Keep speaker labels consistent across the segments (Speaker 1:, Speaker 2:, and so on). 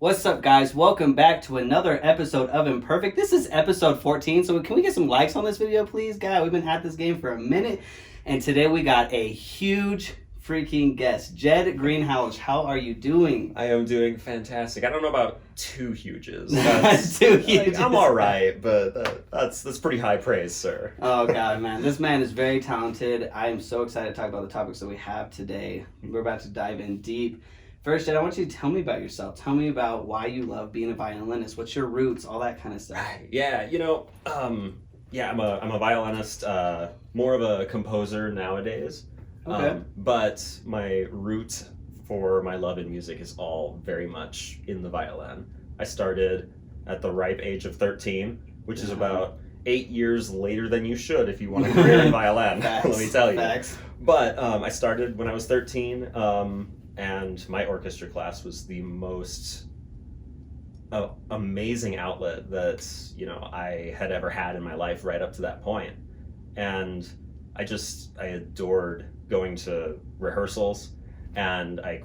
Speaker 1: What's up, guys? Welcome back to another episode of Imperfect. This is episode 14, so can we get some likes on this video, please? Guys, we've been at this game for a minute, and today we got a huge freaking guest. Jedd Greenhalgh, how are you doing?
Speaker 2: I am doing fantastic. I don't know about two huges.
Speaker 1: Two huges.
Speaker 2: I'm all right, but that's pretty high praise, sir.
Speaker 1: Oh, God, man. This man is very talented. I am so excited to talk about the topics that we have today. We're about to dive in deep. First, Jedd, I want you to tell me about yourself. Tell me about why you love being a violinist. What's your roots? All that kind of stuff.
Speaker 2: Yeah, I'm a violinist, more of a composer nowadays.
Speaker 1: Okay.
Speaker 2: But my root for my love in music is all very much in the violin. I started at the ripe age of 13, which is about 8 years later than you should if you want a career in violin.
Speaker 1: Facts.
Speaker 2: Let me tell you.
Speaker 1: Facts.
Speaker 2: But I started when I was 13. And my orchestra class was the most amazing outlet that I had ever had in my life right up to that point. And I adored going to rehearsals, and I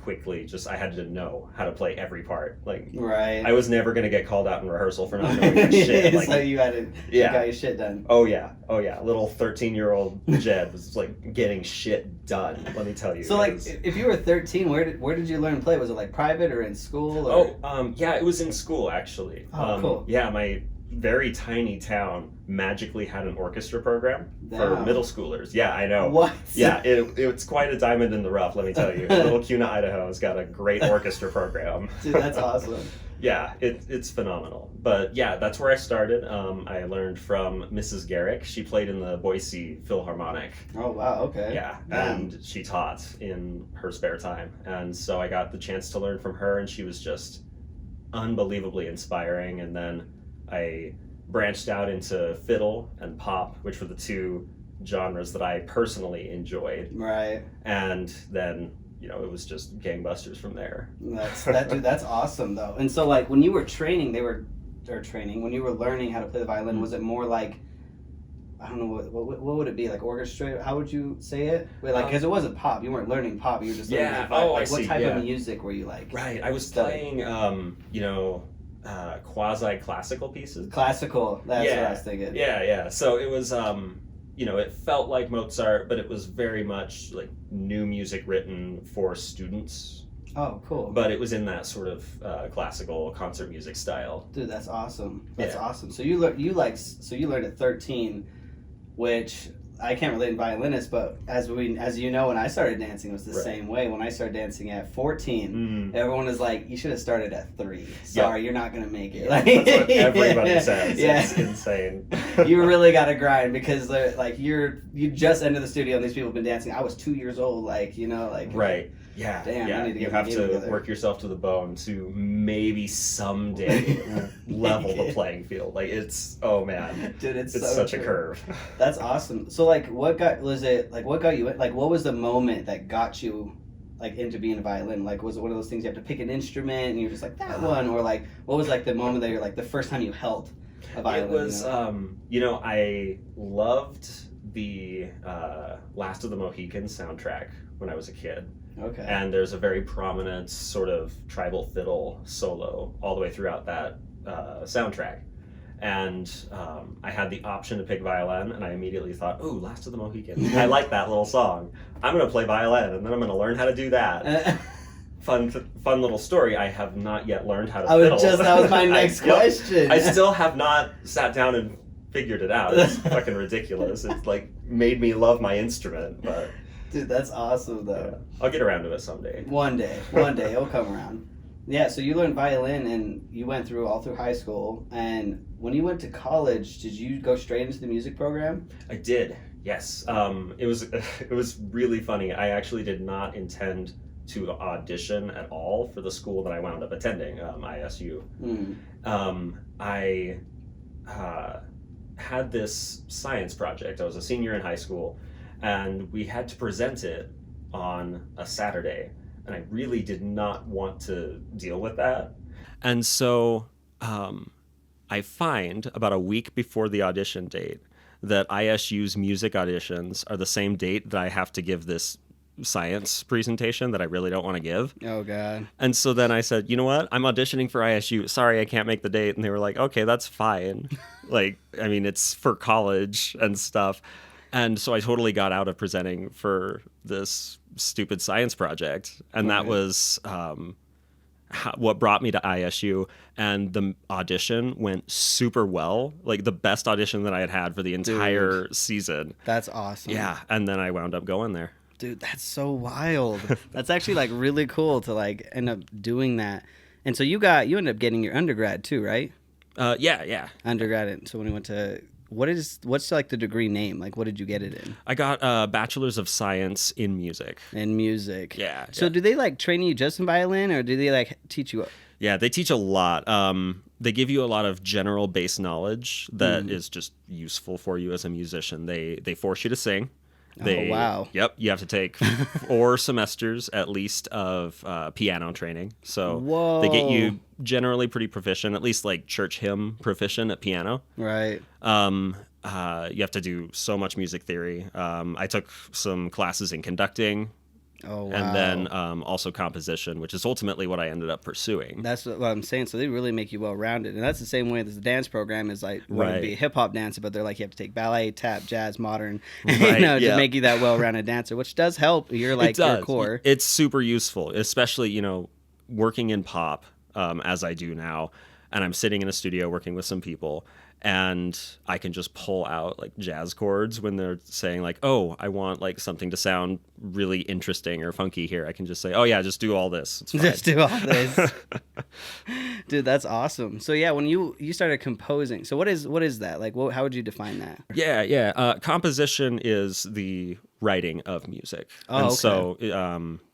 Speaker 2: had to know how to play every part. Like,
Speaker 1: right.
Speaker 2: I was never gonna get called out in rehearsal for not knowing shit. Like,
Speaker 1: so you got your shit done.
Speaker 2: Oh yeah. Little 13-year-old Jedd was like getting shit done. Let me tell you.
Speaker 1: So if you were 13, where did you learn to play? Was it like private or in school? Or?
Speaker 2: It was in school actually.
Speaker 1: Oh, cool.
Speaker 2: Yeah, my very tiny town magically had an orchestra program for middle schoolers. Yeah, I know.
Speaker 1: What?
Speaker 2: Yeah, it's quite a diamond in the rough, let me tell you. Little Cuna, Idaho has got a great orchestra program.
Speaker 1: Dude, that's awesome.
Speaker 2: Yeah, it's phenomenal. But yeah, that's where I started. I learned from Mrs. Garrick. She played in the Boise Philharmonic.
Speaker 1: Oh, wow, okay.
Speaker 2: Yeah, and she taught in her spare time. And so I got the chance to learn from her, and she was just unbelievably inspiring. And then I branched out into fiddle and pop, which were the two genres that I personally enjoyed.
Speaker 1: Right.
Speaker 2: And then it was just gangbusters from there.
Speaker 1: That's awesome though. And so when you were training, when you were learning how to play the violin, was it more like, I don't know, what would it be, like orchestra? How would you say it? Because it wasn't pop. You weren't learning pop. You were just learning
Speaker 2: I see.
Speaker 1: What type of music were you like?
Speaker 2: Right. I was playing quasi-classical pieces.
Speaker 1: Classical. That's what I was thinking.
Speaker 2: Yeah. So it was it felt like Mozart, but it was very much like new music written for students.
Speaker 1: Oh, cool.
Speaker 2: But it was in that sort of classical concert music style.
Speaker 1: Dude, that's awesome. That's awesome. So you learned at 13, which I can't relate in violinist, but as you know, when I started dancing, it was the same way. When I started dancing at 14, everyone was like, "You should have started at 3. Sorry, you're not gonna make it."
Speaker 2: That's what everybody says. Yeah. It's insane.
Speaker 1: You really got to grind because you just entered the studio and these people have been dancing. I was 2 years old,
Speaker 2: right. Yeah,
Speaker 1: damn,
Speaker 2: yeah. You have to work yourself to the bone to maybe someday level the playing field. Like oh man,
Speaker 1: dude, it's so
Speaker 2: such
Speaker 1: true.
Speaker 2: a curve.
Speaker 1: That's awesome. So what got you in? What was the moment that got you into being a violin? Was it one of those things you have to pick an instrument and you're just like that one, or what was the moment that you're the first time you held a violin?
Speaker 2: It was I loved the Last of the Mohicans soundtrack when I was a kid.
Speaker 1: Okay.
Speaker 2: And there's a very prominent sort of tribal fiddle solo all the way throughout that soundtrack. And I had the option to pick violin, and I immediately thought, ooh, Last of the Mohicans. I like that little song. I'm going to play violin, and then I'm going to learn how to do that. Fun little story. I have not yet learned how to fiddle.
Speaker 1: That was my next question.
Speaker 2: I still have not sat down and figured it out. It's fucking ridiculous. It's made me love my instrument, but...
Speaker 1: Dude, that's awesome, though.
Speaker 2: Yeah. I'll get around to it someday.
Speaker 1: One day, it'll come around. Yeah, so you learned violin, and you went all through high school, and when you went to college, did you go straight into the music program?
Speaker 2: I did, yes. It was really funny. I actually did not intend to audition at all for the school that I wound up attending, ISU. I had this science project. I was a senior in high school, and we had to present it on a Saturday, and I really did not want to deal with that. And so I find about a week before the audition date that ISU's music auditions are the same date that I have to give this science presentation that I really don't want to give.
Speaker 1: Oh, God.
Speaker 2: And so then I said, you know what? I'm auditioning for ISU. Sorry, I can't make the date. And they were like, okay, that's fine. Like, I mean, it's for college and stuff. And so I totally got out of presenting for this stupid science project. And that was what brought me to ISU. And the audition went super well. Like the best audition that I had had for the entire season.
Speaker 1: That's awesome.
Speaker 2: Yeah. And then I wound up going there.
Speaker 1: Dude, that's so wild. That's actually like really cool to like end up doing that. And so you ended up getting your undergrad too, right?
Speaker 2: Yeah.
Speaker 1: Undergrad. So when you went to, what's like the degree name? Like what did you get it in?
Speaker 2: I got a bachelor's of science in music.
Speaker 1: In music.
Speaker 2: Yeah.
Speaker 1: So do they like train you just in violin, or do they like teach you?
Speaker 2: Yeah, they teach a lot. They give you a lot of general base knowledge that is just useful for you as a musician. They force you to sing.
Speaker 1: Oh, wow.
Speaker 2: Yep, you have to take 4 semesters at least of piano training. So they get you generally pretty proficient, at least like church hymn proficient at piano.
Speaker 1: Right.
Speaker 2: You have to do so much music theory. I took some classes in conducting.
Speaker 1: Oh, wow.
Speaker 2: And then also composition, which is ultimately what I ended up pursuing.
Speaker 1: That's what I'm saying. So they really make you well-rounded. And that's the same way as the dance program is like, want to be a hip-hop dancer, but they're like, you have to take ballet, tap, jazz, modern, to make you that well-rounded dancer, which does help your core.
Speaker 2: It's super useful, especially, working in pop as I do now. And I'm sitting in a studio working with some people. And I can just pull out like jazz chords when they're saying like, oh, I want like something to sound really interesting or funky here. I can just say, oh yeah, just do all this. It's fine.
Speaker 1: Just do all this. Dude, that's awesome. So yeah, when you started composing, so what is that? Like, how would you define that?
Speaker 2: Yeah. Composition is the writing of music.
Speaker 1: Oh, okay.
Speaker 2: So,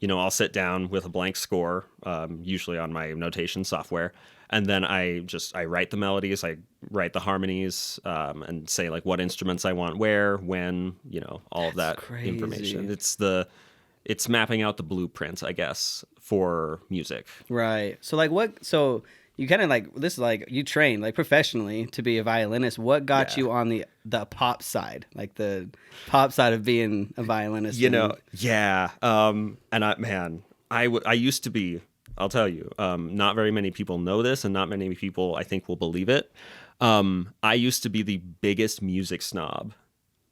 Speaker 2: I'll sit down with a blank score, usually on my notation software. And then I write the melodies, I write the harmonies, and say like what instruments I want where, when, all of that information. It's mapping out the blueprint, I guess, for music.
Speaker 1: Right. So you kind of like, this is like, you train like professionally to be a violinist. What got you on the pop side, like the pop side of being a violinist?
Speaker 2: Yeah. And I used to be, I'll tell you, not very many people know this, and not many people, I think, will believe it. I used to be the biggest music snob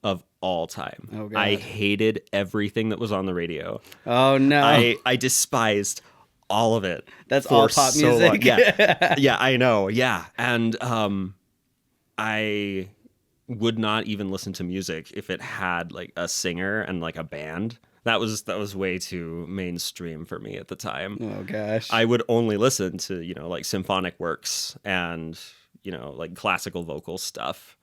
Speaker 2: of all time.
Speaker 1: Oh, God.
Speaker 2: I hated everything that was on the radio.
Speaker 1: Oh, no.
Speaker 2: I despised all of it.
Speaker 1: That's all pop music?
Speaker 2: Yeah, I know. Yeah. And I would not even listen to music if it had like a singer and like a band. That was way too mainstream for me at the time.
Speaker 1: Oh gosh.
Speaker 2: I would only listen to, like symphonic works and, like classical vocal stuff.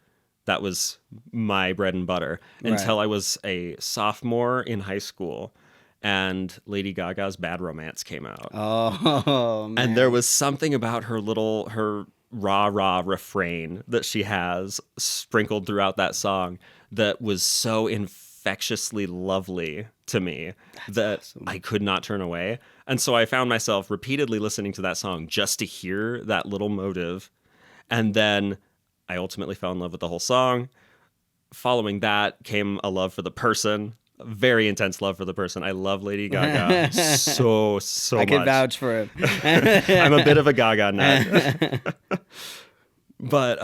Speaker 2: That was my bread and butter until I was a sophomore in high school and Lady Gaga's Bad Romance came out.
Speaker 1: Oh, man.
Speaker 2: And there was something about her rah refrain that she has sprinkled throughout that song that was so infectiously lovely to me that awesome. I could not turn away. And so I found myself repeatedly listening to that song just to hear that little motive. And then I ultimately fell in love with the whole song. Following that came a love for the person, a very intense love for the person. I love Lady Gaga so much.
Speaker 1: I can vouch for it.
Speaker 2: I'm a bit of a Gaga nut. But,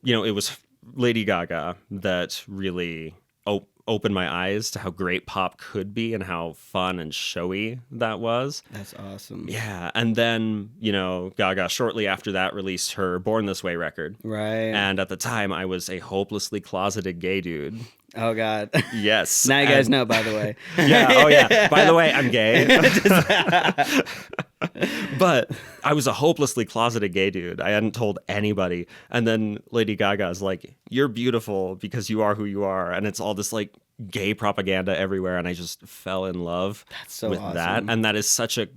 Speaker 2: it was Lady Gaga that really opened my eyes to how great pop could be and how fun and showy that was.
Speaker 1: That's awesome.
Speaker 2: Yeah. And then, Gaga shortly after that released her Born This Way record.
Speaker 1: Right.
Speaker 2: And at the time I was a hopelessly closeted gay dude.
Speaker 1: Oh God.
Speaker 2: Yes.
Speaker 1: Now you guys know, by the way.
Speaker 2: Yeah. Oh yeah. By the way, I'm gay. But I was a hopelessly closeted gay dude. I hadn't told anybody. And then Lady Gaga is like, you're beautiful because you are who you are. And it's all this like gay propaganda everywhere. And I just fell in love with
Speaker 1: awesome.
Speaker 2: that. And that is such a,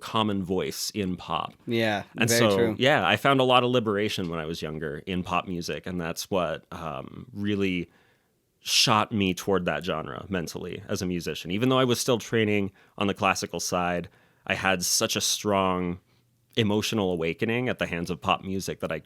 Speaker 2: common voice in pop.
Speaker 1: Yeah.
Speaker 2: And
Speaker 1: very
Speaker 2: so,
Speaker 1: true.
Speaker 2: Yeah, I found a lot of liberation when I was younger in pop music. And that's what really shot me toward that genre mentally as a musician. Even though I was still training on the classical side, I had such a strong emotional awakening at the hands of pop music that I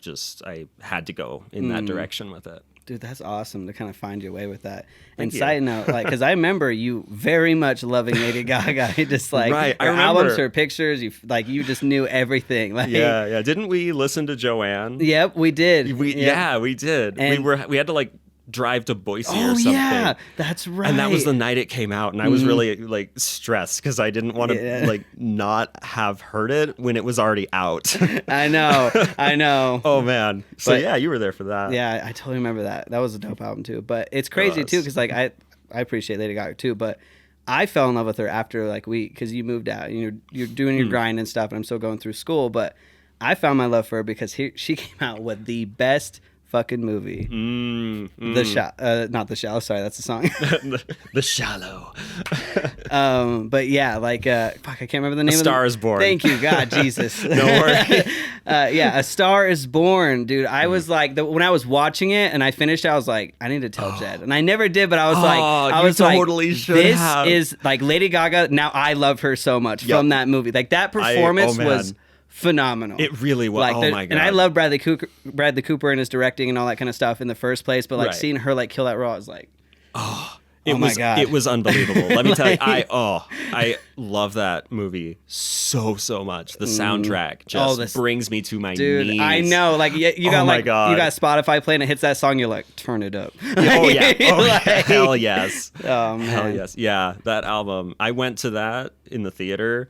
Speaker 2: had to go in that direction with it.
Speaker 1: Dude, that's awesome to kind of find your way with that.
Speaker 2: Thank
Speaker 1: And
Speaker 2: you.
Speaker 1: side note, like, because I remember you very much loving Lady Gaga. Just like
Speaker 2: Right, I
Speaker 1: her
Speaker 2: remember.
Speaker 1: albums, her pictures. You just knew everything. Like,
Speaker 2: Yeah. Didn't we listen to Joanne?
Speaker 1: Yep, we did.
Speaker 2: Yeah, we did.
Speaker 1: And-
Speaker 2: We had to like drive to Boise or
Speaker 1: Oh
Speaker 2: something.
Speaker 1: yeah, that's right.
Speaker 2: And that was the night it came out, and I was really like stressed because I didn't want to like not have heard it when it was already out.
Speaker 1: I know.
Speaker 2: Oh man! So
Speaker 1: But-
Speaker 2: yeah, you were there for that.
Speaker 1: Yeah, I totally remember that. That was a dope album too. But it's crazy too because like I appreciate Lady Gaga too, but I fell in love with her after like because you moved out and you're doing your grind and stuff, and I'm still going through school. But I found my love for her because she came out with the best fucking movie. Not The Shallow. Sorry, that's the song.
Speaker 2: The Shallow.
Speaker 1: But yeah, like fuck, I can't remember the name.
Speaker 2: A Star Is Born.
Speaker 1: Thank you, God, Jesus.
Speaker 2: Don't worry.
Speaker 1: Yeah, A Star Is Born, dude. I was like, when I was watching it and I finished, I was like, I need to tell Jedd, and I never did, but I was
Speaker 2: totally should
Speaker 1: this
Speaker 2: have.
Speaker 1: is like Lady Gaga. Now I love her so much from that movie. Like that performance was phenomenal.
Speaker 2: It really was.
Speaker 1: Like,
Speaker 2: oh my god!
Speaker 1: And I love Bradley Cooper and his directing and all that kind of stuff in the first place. But like seeing her like kill that role, I was like, my god,
Speaker 2: it was unbelievable. Let me tell you, I love that movie so much. The soundtrack just brings me to my knees.
Speaker 1: I know. Like you got you got Spotify playing, it hits that song, you're like, turn it up.
Speaker 2: Oh yeah, hell yes.
Speaker 1: Oh man,
Speaker 2: hell yes. Yeah, that album. I went to that in the theater.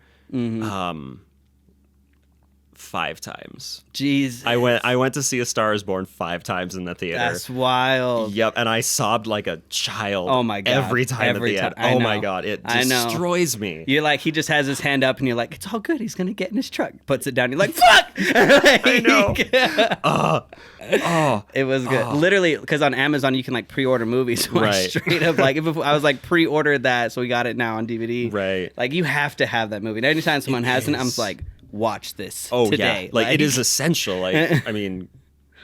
Speaker 2: 5 times.
Speaker 1: Jeez.
Speaker 2: I went to see A Star Is Born 5 times in the theater.
Speaker 1: That's wild.
Speaker 2: Yep, and I sobbed like a child.
Speaker 1: Oh my god.
Speaker 2: Every time at the end. Oh my god, it destroys me.
Speaker 1: You're like, he just has his hand up and you're like, it's all good, he's gonna get in his truck. Puts it down, you're like, fuck.
Speaker 2: I know.
Speaker 1: It was good. Literally, because on Amazon you can like pre-order movies. So I straight up like, if I was like pre-ordered that, so we got it now on DVD.
Speaker 2: Right.
Speaker 1: Like you have to have that movie. And anytime someone hasn't, I'm just like, watch this today.
Speaker 2: Yeah. Like it is essential. Like I mean,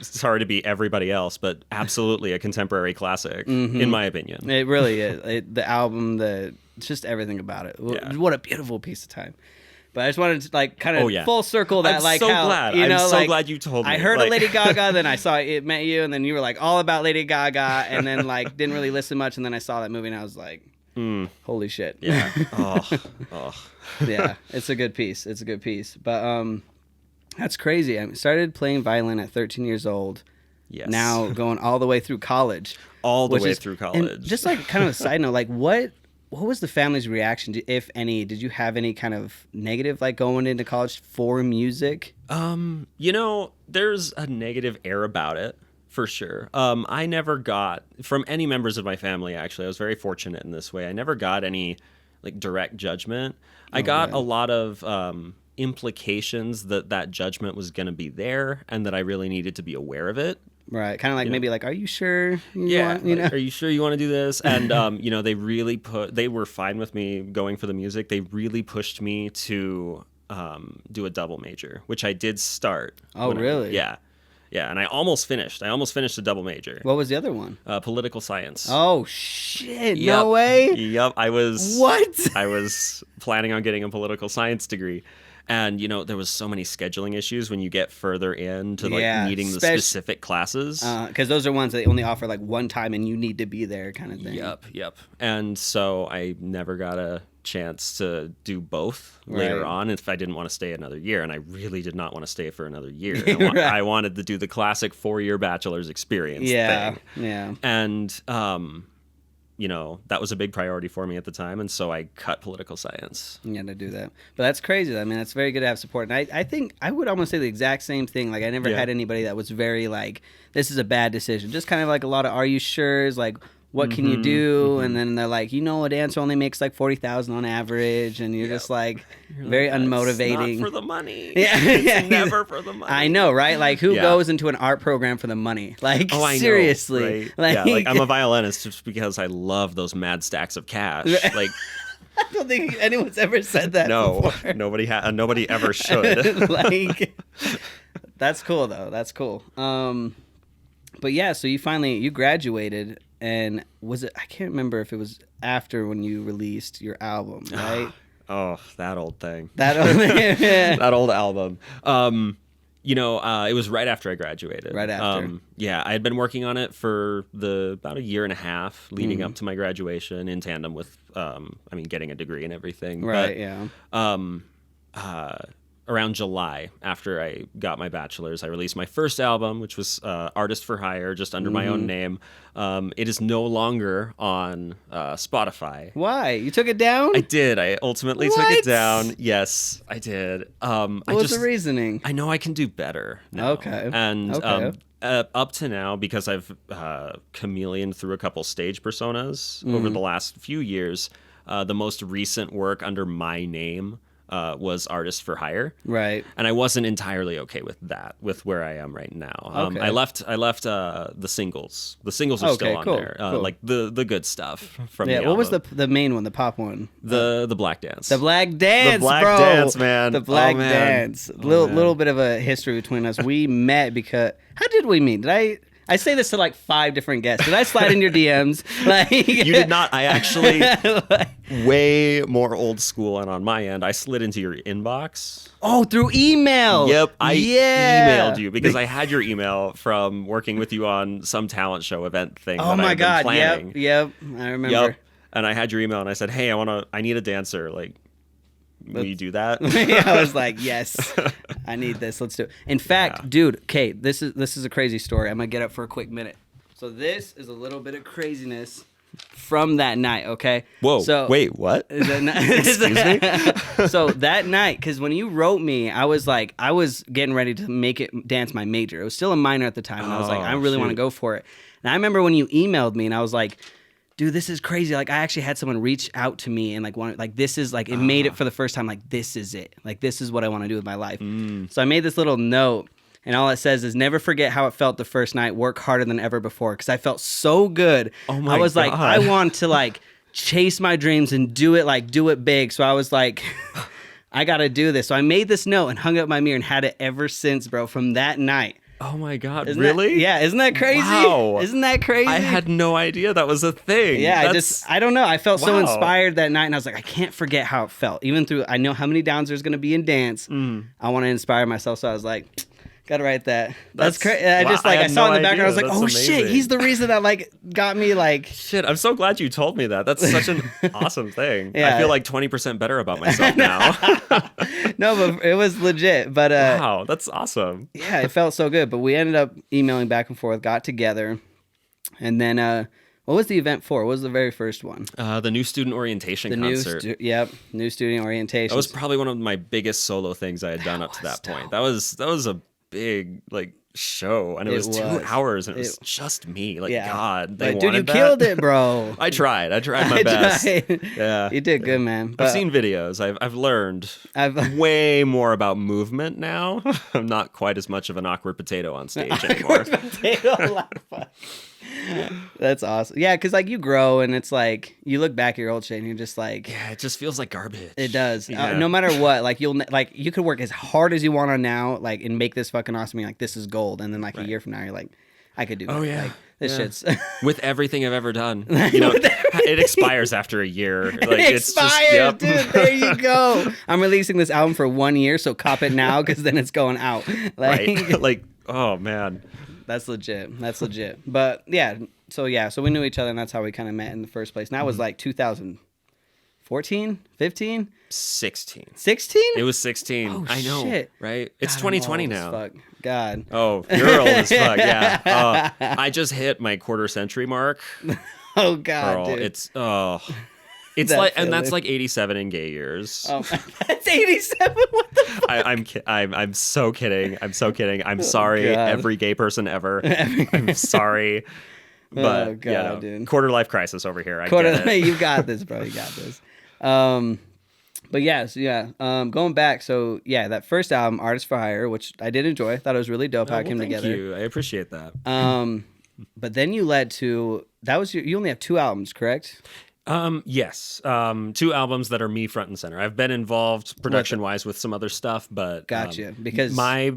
Speaker 2: sorry to be everybody else, but absolutely a contemporary classic in my opinion.
Speaker 1: It really is. The album, just everything about it. Yeah. What a beautiful piece of time. But I just wanted to like kind of full circle that.
Speaker 2: I'm
Speaker 1: like
Speaker 2: so
Speaker 1: how
Speaker 2: glad.
Speaker 1: you know,
Speaker 2: I'm so
Speaker 1: like,
Speaker 2: glad you told me.
Speaker 1: I heard of Lady Gaga, then I saw It Met You, and then you were like all about Lady Gaga, and then like didn't really listen much, and then I saw that movie and I was like, holy shit.
Speaker 2: Yeah.
Speaker 1: Yeah, it's a good piece. It's a good piece. But that's crazy. I started playing violin at 13 years old.
Speaker 2: Yes.
Speaker 1: Now going all the way through college.
Speaker 2: All the way through college.
Speaker 1: And just like kind of a side note, like what was the family's reaction, if any? Did you have any kind of negative like going into college for music?
Speaker 2: You know, there's a negative air about it. For sure. I never got, from any members of my family, actually, I was very fortunate in this way. I never got any like direct judgment. I got a lot of implications that judgment was going to be there and that I really needed to be aware of it.
Speaker 1: Right. Kind of like maybe like, are you sure?
Speaker 2: Are you sure you want to do this? And, you know, they were fine with me going for the music. They really pushed me to do a double major, which I did start.
Speaker 1: Oh, really?
Speaker 2: Yeah, and I almost finished. A double major.
Speaker 1: What was the other one?
Speaker 2: Political science.
Speaker 1: Oh shit! No way.
Speaker 2: Yep. I was planning on getting a political science degree, and you know there was so many scheduling issues when you get further into like needing the specific classes.
Speaker 1: Because those are ones that they only offer like one time, and you need to be there, kind of thing.
Speaker 2: Yep. And so I never got a chance to do both later on if I didn't want to stay another year, and I really did not want to stay for another year. I wanted to do the classic 4-year bachelor's experience thing. And you know, that was a big priority for me at the time, and so I cut political science.
Speaker 1: You had to do that. But that's crazy. I mean, it's very good to have support. And I think I would almost say the exact same thing. Like, I never had anybody that was very like, this is a bad decision. Just kind of like a lot of, are you sure's, like, what can you do? And then they're like, you know, a dancer only makes like $40,000 on average, and you're just like very unmotivating.
Speaker 2: Not for the money.
Speaker 1: It's
Speaker 2: never for the money.
Speaker 1: I know, right? Like, who goes into an art program for the money? Like, seriously.
Speaker 2: Know, right? Like I'm a violinist just because I love those mad stacks of cash. Like,
Speaker 1: I don't think anyone's ever said that.
Speaker 2: No,
Speaker 1: before.
Speaker 2: Nobody ever should.
Speaker 1: Like, that's cool though. That's cool. But yeah, so you graduated. And was it? I can't remember if it was after when you released your album, right?
Speaker 2: Oh, that old thing.
Speaker 1: That old
Speaker 2: that old album. It was right after I graduated.
Speaker 1: Right after.
Speaker 2: Yeah, I had been working on it for about a year and a half leading up to my graduation in tandem with, getting a degree and everything.
Speaker 1: Right,
Speaker 2: Around July, after I got my bachelor's, I released my first album, which was Artist for Hire, just under my own name. It is no longer on Spotify.
Speaker 1: Why? You took it down?
Speaker 2: I did. I ultimately took it down. Yes, I did.
Speaker 1: What was the reasoning?
Speaker 2: I know I can do better now.
Speaker 1: Okay.
Speaker 2: And up to now, because I've chameleoned through a couple stage personas over the last few years, the most recent work under my name was Artist for Hire,
Speaker 1: right?
Speaker 2: And I wasn't entirely okay with that, with where I am right now.
Speaker 1: Okay.
Speaker 2: I left the singles. The singles are still on there,
Speaker 1: cool.
Speaker 2: like the good stuff from the album.
Speaker 1: What was the main one, the pop one?
Speaker 2: The Black Dance.
Speaker 1: The Black Dance,
Speaker 2: The Black
Speaker 1: bro.
Speaker 2: Dance, man.
Speaker 1: The Black
Speaker 2: Oh, man.
Speaker 1: Dance. Little bit of a history between us. We met because how did we meet? I say this to like 5 different guests. Did I slide in your DMs?
Speaker 2: You did not. I actually, way more old school, and on my end, I slid into your inbox.
Speaker 1: Oh, through email.
Speaker 2: Yep, I emailed you because I had your email from working with you on some talent show event thing.
Speaker 1: Oh my God!
Speaker 2: Planning.
Speaker 1: Yep. I remember.
Speaker 2: Yep. And I had your email, and I said, "Hey, I need a dancer. Like, will you do that?"
Speaker 1: I was like, yes, I need this. Let's do it. In fact, dude, okay, this is a crazy story. I'm going to get up for a quick minute. So this is a little bit of craziness from that night, okay?
Speaker 2: Whoa,
Speaker 1: so,
Speaker 2: wait, what? Excuse me?
Speaker 1: So that night, because when you wrote me, I was getting ready to make it dance my major. It was still a minor at the time, and I was like, I really want to go for it. And I remember when you emailed me, and I was like, dude, this is crazy. Like, I actually had someone reach out to me and this is like, it made it for the first time. Like, this is it. Like, this is what I want to do with my life. So I made this little note, and all it says is, never forget how it felt the first night. Work harder than ever before. Because I felt so good.
Speaker 2: Oh my
Speaker 1: I was
Speaker 2: God.
Speaker 1: like, I want to like chase my dreams and do it big. So I was like, I got to do this. So I made this note and hung it up my mirror and had it ever since, bro, from that night.
Speaker 2: Oh my God,
Speaker 1: Isn't
Speaker 2: really?
Speaker 1: Isn't that crazy?
Speaker 2: Wow.
Speaker 1: Isn't that crazy?
Speaker 2: I had no idea that was a thing.
Speaker 1: Yeah, I don't know. I felt so
Speaker 2: Wow.
Speaker 1: inspired that night, and I was like, I can't forget how it felt. Even through, I know how many downs there's going to be in dance. I want to inspire myself, so I was like, gotta write that. That's crazy. I saw it in the background. I was like, oh shit, he's the reason that like got me like.
Speaker 2: Shit, I'm so glad you told me that. That's such an awesome thing.
Speaker 1: Yeah.
Speaker 2: I feel like 20% better about myself now.
Speaker 1: No, but it was legit. But
Speaker 2: wow, that's awesome.
Speaker 1: Yeah, it felt so good. But we ended up emailing back and forth, got together, and then what was the event for? What was the very first one?
Speaker 2: The new student orientation concert.
Speaker 1: New student orientation.
Speaker 2: That was probably one of my biggest solo things I had done up to that point. That was a big like show, and it was 2 hours, and it was just me. Like, God, they
Speaker 1: dude, you killed it, bro.
Speaker 2: I tried my best. Yeah,
Speaker 1: you did good, man.
Speaker 2: I've seen videos. I've learned way more about movement now. I'm not quite as much of an awkward potato on stage anymore.
Speaker 1: That's awesome. Yeah, because like you grow, and it's like you look back at your old shit, and you're just like,
Speaker 2: yeah, it just feels like garbage.
Speaker 1: It does.
Speaker 2: Yeah.
Speaker 1: No matter what, like you could work as hard as you want on now, like, and make this fucking awesome. You're like, this is gold, and then like a year from now, you're like, I could do that.
Speaker 2: Oh yeah,
Speaker 1: like, this shit's
Speaker 2: with everything I've ever done. You know, it expires after a year. Like,
Speaker 1: it expires, dude. There you go. I'm releasing this album for 1 year, so cop it now, because then it's going out. Like,
Speaker 2: right. Like, oh man.
Speaker 1: That's legit. But so we knew each other, and that's how we kind of met in the first place. And that was like 2014, 15?
Speaker 2: 16.
Speaker 1: 16?
Speaker 2: It was 16.
Speaker 1: Oh,
Speaker 2: I know,
Speaker 1: shit.
Speaker 2: Right? It's
Speaker 1: God,
Speaker 2: 2020 now.
Speaker 1: Fuck. God.
Speaker 2: Oh, you're old as fuck, yeah. I just hit my quarter century mark.
Speaker 1: Oh, God,
Speaker 2: Girl,
Speaker 1: dude.
Speaker 2: It's like, and that's like 87 in gay years.
Speaker 1: Oh, that's 87? What the fuck?
Speaker 2: I'm so kidding. I'm sorry, every gay person ever. I'm sorry. But
Speaker 1: oh, God, dude.
Speaker 2: Quarter life crisis over here.
Speaker 1: You got this, bro. You got this. But going back, so yeah, that first album, Artist for Hire, which I did enjoy. Thought it was really dope how it came together.
Speaker 2: Thank you. I appreciate that.
Speaker 1: But then you led to you only have 2 albums, correct?
Speaker 2: Yes. 2 albums that are me front and center. I've been involved production wise with some other stuff, but
Speaker 1: gotcha. Because
Speaker 2: my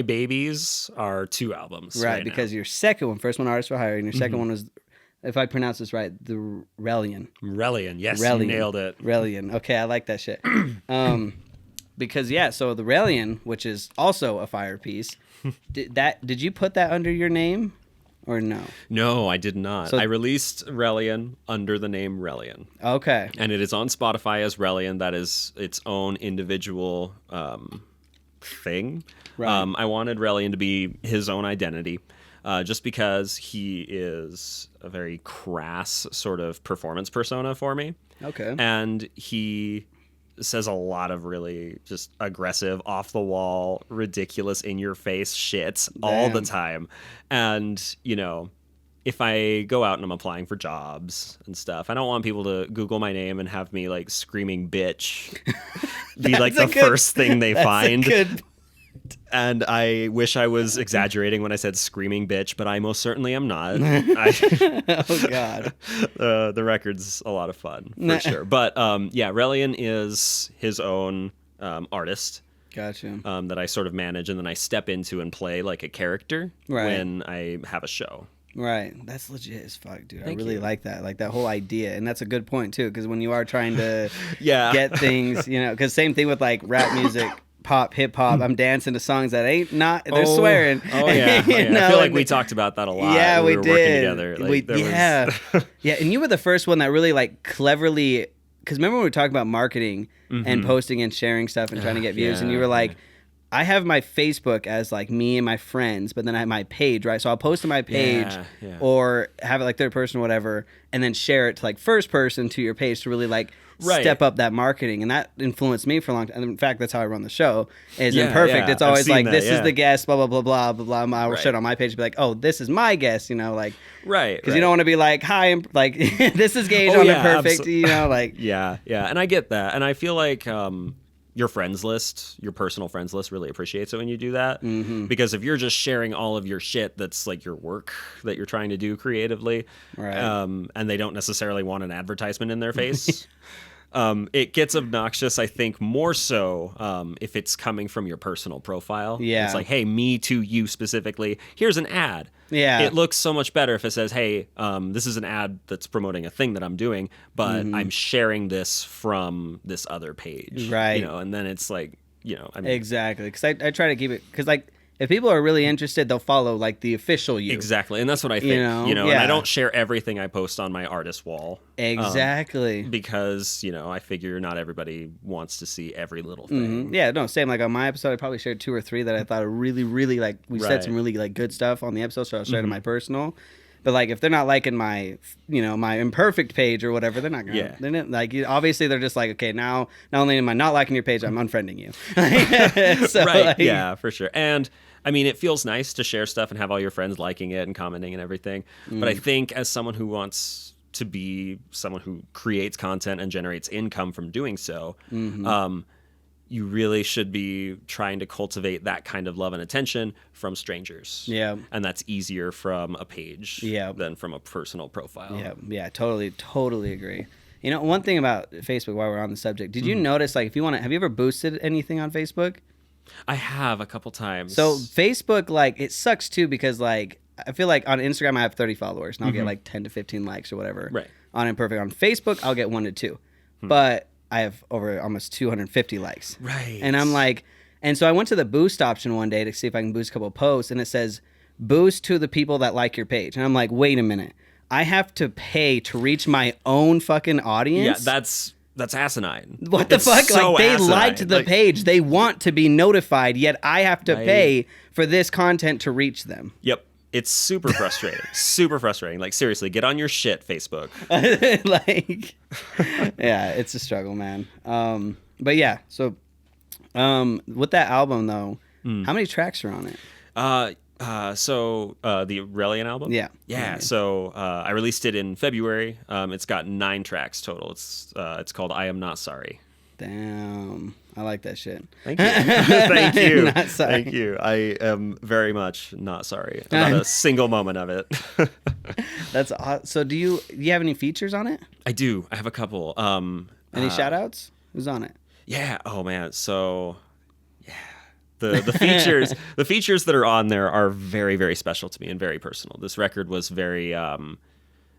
Speaker 2: babies are 2 albums.
Speaker 1: Right, because your second one, first one, Artist for Hire, and your second one was, if I pronounce this right, the Relian.
Speaker 2: Yes, you nailed it.
Speaker 1: Relian. Okay, I like that shit. because so the Relian, which is also a fire piece, did you put that under your name or no?
Speaker 2: No, I did not.
Speaker 1: So,
Speaker 2: I released Relian under the name Relian.
Speaker 1: Okay.
Speaker 2: And it is on Spotify as Relian. That is its own individual thing.
Speaker 1: Right.
Speaker 2: I wanted Relian to be his own identity. Just because he is a very crass sort of performance persona for me.
Speaker 1: Okay.
Speaker 2: And he says a lot of really just aggressive, off-the-wall, ridiculous, in-your-face shit all the time. And, if I go out and I'm applying for jobs and stuff, I don't want people to Google my name and have me, like, screaming bitch be, like, the first thing they find. And I wish I was exaggerating when I said screaming bitch, but I most certainly am not.
Speaker 1: Oh, God.
Speaker 2: The record's a lot of fun, for sure. But, Relian is his own artist.
Speaker 1: Gotcha.
Speaker 2: That I sort of manage, and then I step into and play like a character when I have a show.
Speaker 1: Right. That's legit as fuck, dude.
Speaker 2: Thank
Speaker 1: I really
Speaker 2: you.
Speaker 1: like that. Like that whole idea. And that's a good point, too, because when you are trying to get things, because same thing with like rap music. Pop, hip hop. I'm dancing to songs that they're swearing.
Speaker 2: Oh yeah, I feel like we talked about that a lot.
Speaker 1: Yeah, we
Speaker 2: were
Speaker 1: did.
Speaker 2: Working together. Like,
Speaker 1: yeah, and you were the first one that really like cleverly. Because remember when we were talking about marketing and posting and sharing stuff and trying to get views, and you were like, I have my Facebook as like me and my friends, but then I have my page, right? So I'll post to my page or have it like third person or whatever, and then share it to like first person to your page to really like step up that marketing. And that influenced me for a long time. And in fact, that's how I run the show is Imperfect. It's always like, this is the guest, blah, blah, blah, blah, blah, blah. I'll share it on my page and be like, oh, this is my guest, like.
Speaker 2: Right.
Speaker 1: Because you don't want to be like, hi, like, this is Gage on Imperfect, like.
Speaker 2: Yeah. And I get that. And I feel like your friends list, your personal friends list really appreciates it when you do that. Mm-hmm. Because if you're just sharing all of your shit that's like your work that you're trying to do creatively, and they don't necessarily want an advertisement in their face, it gets obnoxious, I think, more so if it's coming from your personal profile.
Speaker 1: Yeah.
Speaker 2: It's like, hey, me to you specifically, here's an ad.
Speaker 1: Yeah.
Speaker 2: It looks so much better if it says, hey, this is an ad that's promoting a thing that I'm doing, but I'm sharing this from this other page.
Speaker 1: Right.
Speaker 2: And then it's like,
Speaker 1: Exactly. Because I try to keep it, because like, if people are really interested, they'll follow like the official you.
Speaker 2: Exactly, and that's what I think. And I don't share everything I post on my artist wall.
Speaker 1: Exactly.
Speaker 2: Because I figure not everybody wants to see every little thing.
Speaker 1: Mm-hmm. Yeah, no, same. Like on my episode, I probably shared 2 or 3 that I thought are really, really like we said some really like good stuff on the episode, so I'll share it on my personal. But like, if they're not liking my, my Imperfect page or whatever, they're not gonna. Yeah. They're not, like, obviously, they're just like, okay, now not only am I not liking your page, I'm unfriending you. So,
Speaker 2: right.
Speaker 1: Like,
Speaker 2: yeah, for sure. And I mean, it feels nice to share stuff and have all your friends liking it and commenting and everything. But I think as someone who wants to be someone who creates content and generates income from doing so, you really should be trying to cultivate that kind of love and attention from strangers.
Speaker 1: Yeah.
Speaker 2: And that's easier from a page than from a personal profile.
Speaker 1: Yeah, totally agree. One thing about Facebook while we're on the subject, did you notice, like, if you want to, have you ever boosted anything on Facebook?
Speaker 2: I have a couple times.
Speaker 1: So Facebook, like, it sucks too because, like, I feel like on Instagram I have 30 followers and I'll get like 10 to 15 likes or whatever.
Speaker 2: Right.
Speaker 1: On Imperfect. On Facebook, I'll get 1 to 2. But I have over almost 250 likes.
Speaker 2: Right.
Speaker 1: And I'm like, and so I went to the boost option one day to see if I can boost a couple of posts, and it says boost to the people that like your page. And I'm like, wait a minute. I have to pay to reach my own fucking audience?
Speaker 2: Yeah, that's asinine.
Speaker 1: What the fuck?
Speaker 2: So
Speaker 1: like, they
Speaker 2: asinine.
Speaker 1: liked the page. They want to be notified, yet I have to pay for this content to reach them.
Speaker 2: Yep. It's super frustrating. Super frustrating. Like, seriously, get on your shit, Facebook.
Speaker 1: Like, yeah, it's a struggle, man. But yeah, so with that album, though, how many tracks are on it?
Speaker 2: The Relian album?
Speaker 1: Yeah.
Speaker 2: Yeah. So I released it in February. It's got 9 tracks total. It's called I Am Not Sorry.
Speaker 1: Damn. I like that shit.
Speaker 2: Thank you. Thank you.
Speaker 1: Not sorry.
Speaker 2: Thank you. I am very much not sorry about a single moment of it.
Speaker 1: That's awesome. So do you have any features on it?
Speaker 2: I do. I have a couple.
Speaker 1: Any shout outs? Who's on it?
Speaker 2: Yeah. Oh man. So the features that are on there are very, very special to me and very personal. This record was very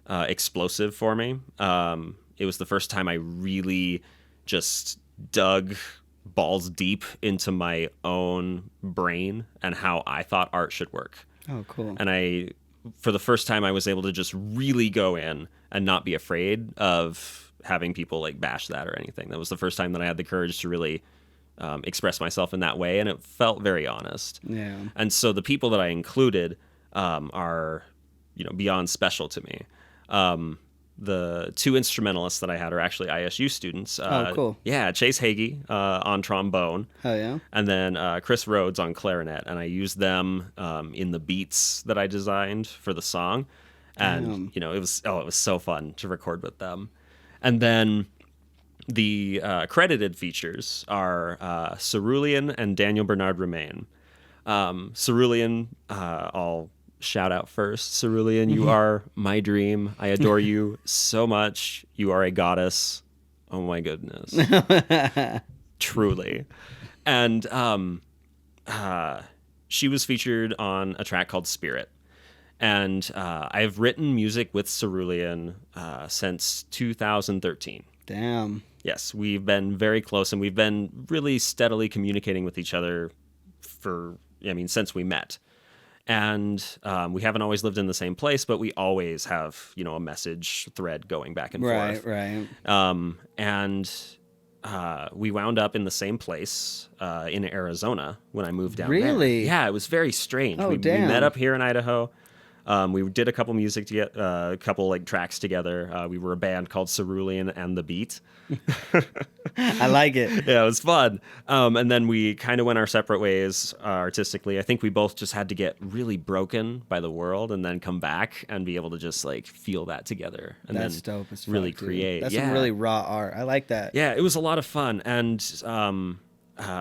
Speaker 2: explosive for me. It was the first time I really just dug balls deep into my own brain and how I thought art should work.
Speaker 1: Oh, cool.
Speaker 2: And for the first time, I was able to just really go in and not be afraid of having people like bash that or anything. That was the first time that I had the courage to really express myself in that way, and it felt very honest.
Speaker 1: Yeah.
Speaker 2: And so the people that I included are, beyond special to me. The two instrumentalists that I had are actually ISU students.
Speaker 1: Oh, cool.
Speaker 2: Yeah, Chase Hagee on trombone.
Speaker 1: Oh, yeah?
Speaker 2: And then Chris Rhodes on clarinet. And I used them in the beats that I designed for the song. And, it was so fun to record with them. And then the credited features are Cerulean and Daniel Bernard Romain. Cerulean, I'll shout out first. Cerulean, you are my dream. I adore you so much. You are a goddess. Oh my goodness. Truly. And she was featured on a track called Spirit. And I've written music with Cerulean since 2013.
Speaker 1: Damn.
Speaker 2: Yes, we've been very close, and we've been really steadily communicating with each other since we met. And we haven't always lived in the same place, but we always have, a message thread going back and forth.
Speaker 1: Right.
Speaker 2: And we wound up in the same place in Arizona when I moved down there.
Speaker 1: Really?
Speaker 2: Yeah, it was very strange.
Speaker 1: Oh,
Speaker 2: we
Speaker 1: damn.
Speaker 2: met up here in Idaho. We did a couple music together, a couple like tracks together. We were a band called Cerulean and the Beat.
Speaker 1: I like it.
Speaker 2: Yeah, it was fun. And then we kind of went our separate ways artistically. I think we both just had to get really broken by the world and then come back and be able to just like feel that together. And
Speaker 1: That's
Speaker 2: then
Speaker 1: dope as fuck,
Speaker 2: really
Speaker 1: dude.
Speaker 2: create.
Speaker 1: That's some really raw art. I like that.
Speaker 2: Yeah, it was a lot of fun. And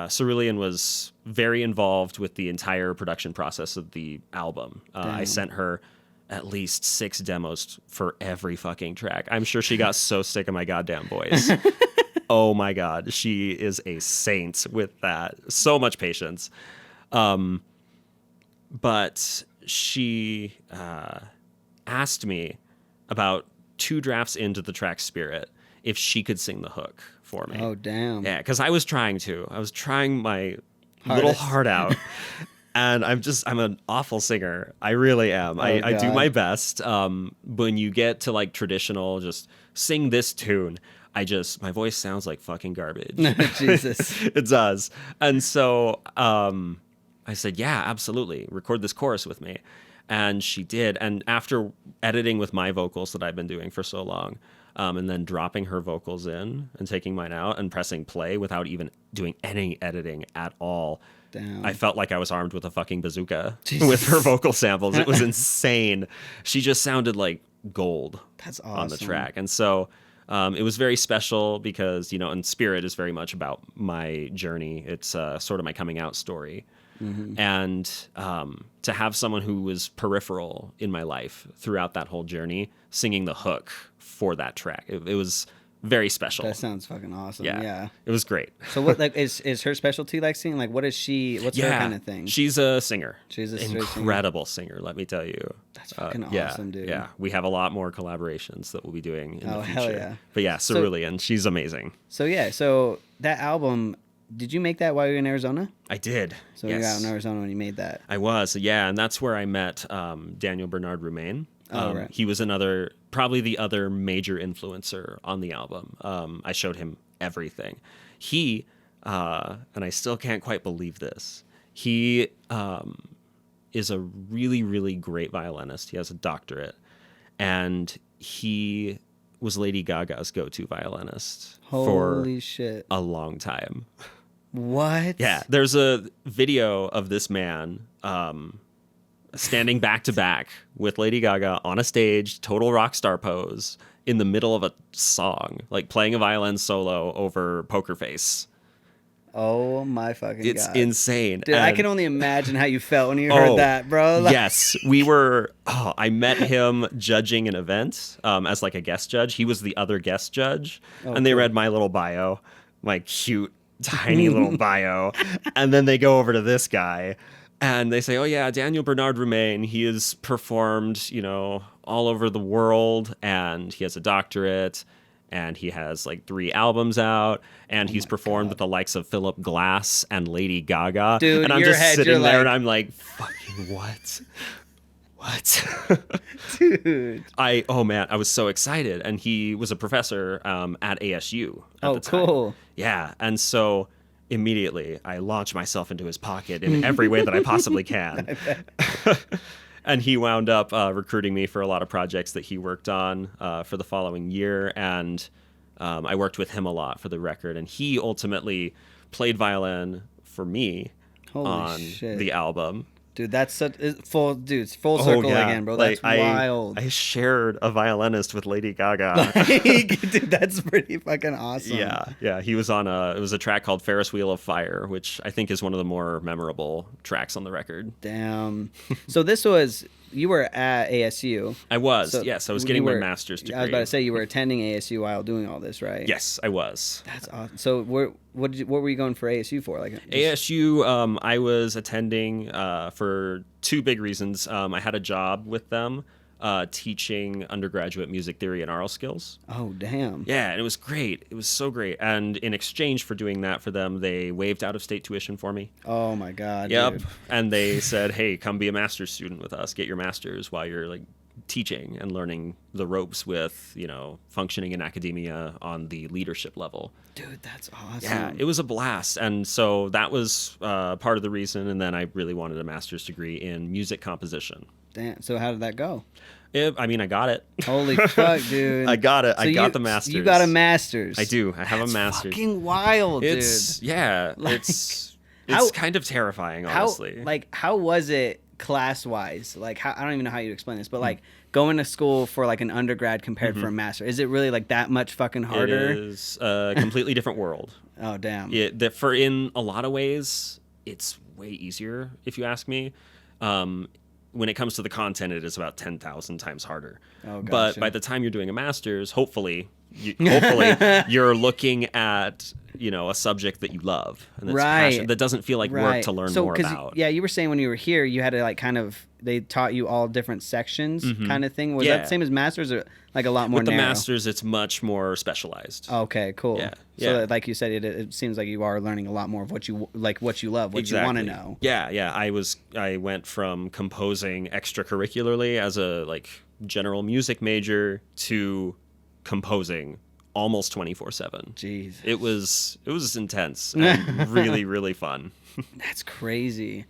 Speaker 2: Cerulean was very involved with the entire production process of the album. I sent her at least 6 demos for every fucking track. I'm sure she got so sick of my goddamn voice. Oh my God. She is a saint with that. So much patience. But she asked me about 2 drafts into the track Spirit if she could sing the hook for me.
Speaker 1: Oh, damn.
Speaker 2: Yeah, because I was trying my little heart out. And I'm an awful singer. I really am. I do my best. When you get to like traditional, just sing this tune, my voice sounds like fucking garbage.
Speaker 1: Jesus.
Speaker 2: It does. And so I said, yeah, absolutely. Record this chorus with me. And she did. And after editing with my vocals that I've been doing for so long, and then dropping her vocals in and taking mine out and pressing play without even doing any editing at all,
Speaker 1: damn.
Speaker 2: I felt like I was armed with a fucking bazooka with her vocal samples. It was insane. She just sounded like gold.
Speaker 1: That's awesome.
Speaker 2: On the track. And so it was very special because, and Spirit is very much about my journey. It's sort of my coming out story. Mm-hmm. And to have someone who was peripheral in my life throughout that whole journey singing the hook for that track, it was very special.
Speaker 1: That sounds fucking awesome. Yeah.
Speaker 2: It was great.
Speaker 1: So what is her specialty like singing? Like what's her kind of thing?
Speaker 2: She's a singer.
Speaker 1: She's an
Speaker 2: incredible singer, let me tell you.
Speaker 1: That's fucking awesome, dude.
Speaker 2: Yeah. We have a lot more collaborations that we'll be doing in the future.
Speaker 1: Hell yeah.
Speaker 2: But yeah, Cerulean, she's amazing.
Speaker 1: So that album, did you make that while you were in Arizona?
Speaker 2: I did.
Speaker 1: So you were out in Arizona when you made that.
Speaker 2: I was, yeah, and that's where I met Daniel Bernard Romain.
Speaker 1: Right.
Speaker 2: He was probably the other major influencer on the album. I showed him everything. He, and I still can't quite believe this, he is a really, really great violinist. He has a doctorate, and he was Lady Gaga's go-to violinist for a long time.
Speaker 1: What?
Speaker 2: Yeah, there's a video of this man standing back to back with Lady Gaga on a stage, total rock star pose, in the middle of a song, like playing a violin solo over Poker Face.
Speaker 1: Oh my fucking God.
Speaker 2: It's insane.
Speaker 1: Dude, I can only imagine how you felt when you heard that, bro.
Speaker 2: Yes. I met him judging an event as like a guest judge. He was the other guest judge. And they read my little bio, my cute, tiny little bio. And then they go over to this guy and they say, oh yeah, Daniel Bernard Romain, he has performed, all over the world, and he has a doctorate. and he has like 3 albums out, and he's performed
Speaker 1: God.
Speaker 2: with the likes of Philip Glass and Lady Gaga.
Speaker 1: Dude,
Speaker 2: and I'm
Speaker 1: your
Speaker 2: just
Speaker 1: head,
Speaker 2: sitting
Speaker 1: you're
Speaker 2: there
Speaker 1: like-
Speaker 2: and I'm like, fucking what?
Speaker 1: Dude.
Speaker 2: Oh man, I was so excited. And he was a professor at ASU at the time.
Speaker 1: Cool.
Speaker 2: Yeah, and so immediately I launch myself into his pocket in every way that I possibly can. And he wound up recruiting me for a lot of projects that he worked on for the following year, and I worked with him a lot for the record, and he ultimately played violin for me on the album.
Speaker 1: Dude, that's such full circle again, bro. That's wild.
Speaker 2: I shared a violinist with Lady Gaga.
Speaker 1: Dude, that's pretty fucking awesome.
Speaker 2: Yeah. He was on it was a track called Ferris Wheel of Fire, which I think is one of the more memorable tracks on the record.
Speaker 1: Damn. So you were at ASU.
Speaker 2: I was, yes. I was getting my master's degree.
Speaker 1: I was about to say, you were attending ASU while doing all this, right?
Speaker 2: Yes, I was.
Speaker 1: That's awesome. So what were you going for ASU for?
Speaker 2: ASU, I was attending for 2 big reasons. I had a job with them teaching undergraduate music theory and oral skills.
Speaker 1: Oh, damn.
Speaker 2: Yeah, and it was great. It was so great. And in exchange for doing that for them, they waived out-of-state tuition for me.
Speaker 1: Oh, my God,
Speaker 2: Yep.
Speaker 1: dude.
Speaker 2: And they said, hey, come be a master's student with us. Get your master's while you're like teaching and learning the ropes with, functioning in academia on the leadership level.
Speaker 1: Dude, that's awesome.
Speaker 2: Yeah, it was a blast. And so that was part of the reason. And then I really wanted a master's degree in music composition.
Speaker 1: Damn. So how did that go?
Speaker 2: I got it.
Speaker 1: Holy fuck, dude.
Speaker 2: I got it.
Speaker 1: So
Speaker 2: I got the master's.
Speaker 1: You got a master's.
Speaker 2: I do. I have a master's.
Speaker 1: Fucking wild, dude.
Speaker 2: Yeah, it's kind of terrifying, honestly.
Speaker 1: How was it class-wise? Like, I don't even know how you explain this, but like going to school for like an undergrad compared for a master, is it really like that much fucking harder?
Speaker 2: It is a completely different world.
Speaker 1: Oh, damn.
Speaker 2: In a lot of ways, it's way easier, if you ask me. When it comes to the content, it is about 10,000 times harder.
Speaker 1: Oh, gotcha.
Speaker 2: But by the time you're doing a master's, hopefully you're looking at a subject that you love and that's that doesn't feel like work to learn more about.
Speaker 1: Yeah, you were saying when you were here, you had to like kind of they taught you all different sections kind of thing. Was that the same as masters or like a lot more? With the
Speaker 2: masters, it's much more specialized.
Speaker 1: Okay, cool.
Speaker 2: Yeah.
Speaker 1: So like you said, it seems like you are learning a lot more of what you like, what you love, what you want to know.
Speaker 2: Yeah. I went from composing extracurricularly as a like general music major to composing almost 24/7.
Speaker 1: Jeez.
Speaker 2: It was intense and really, really fun.
Speaker 1: That's crazy.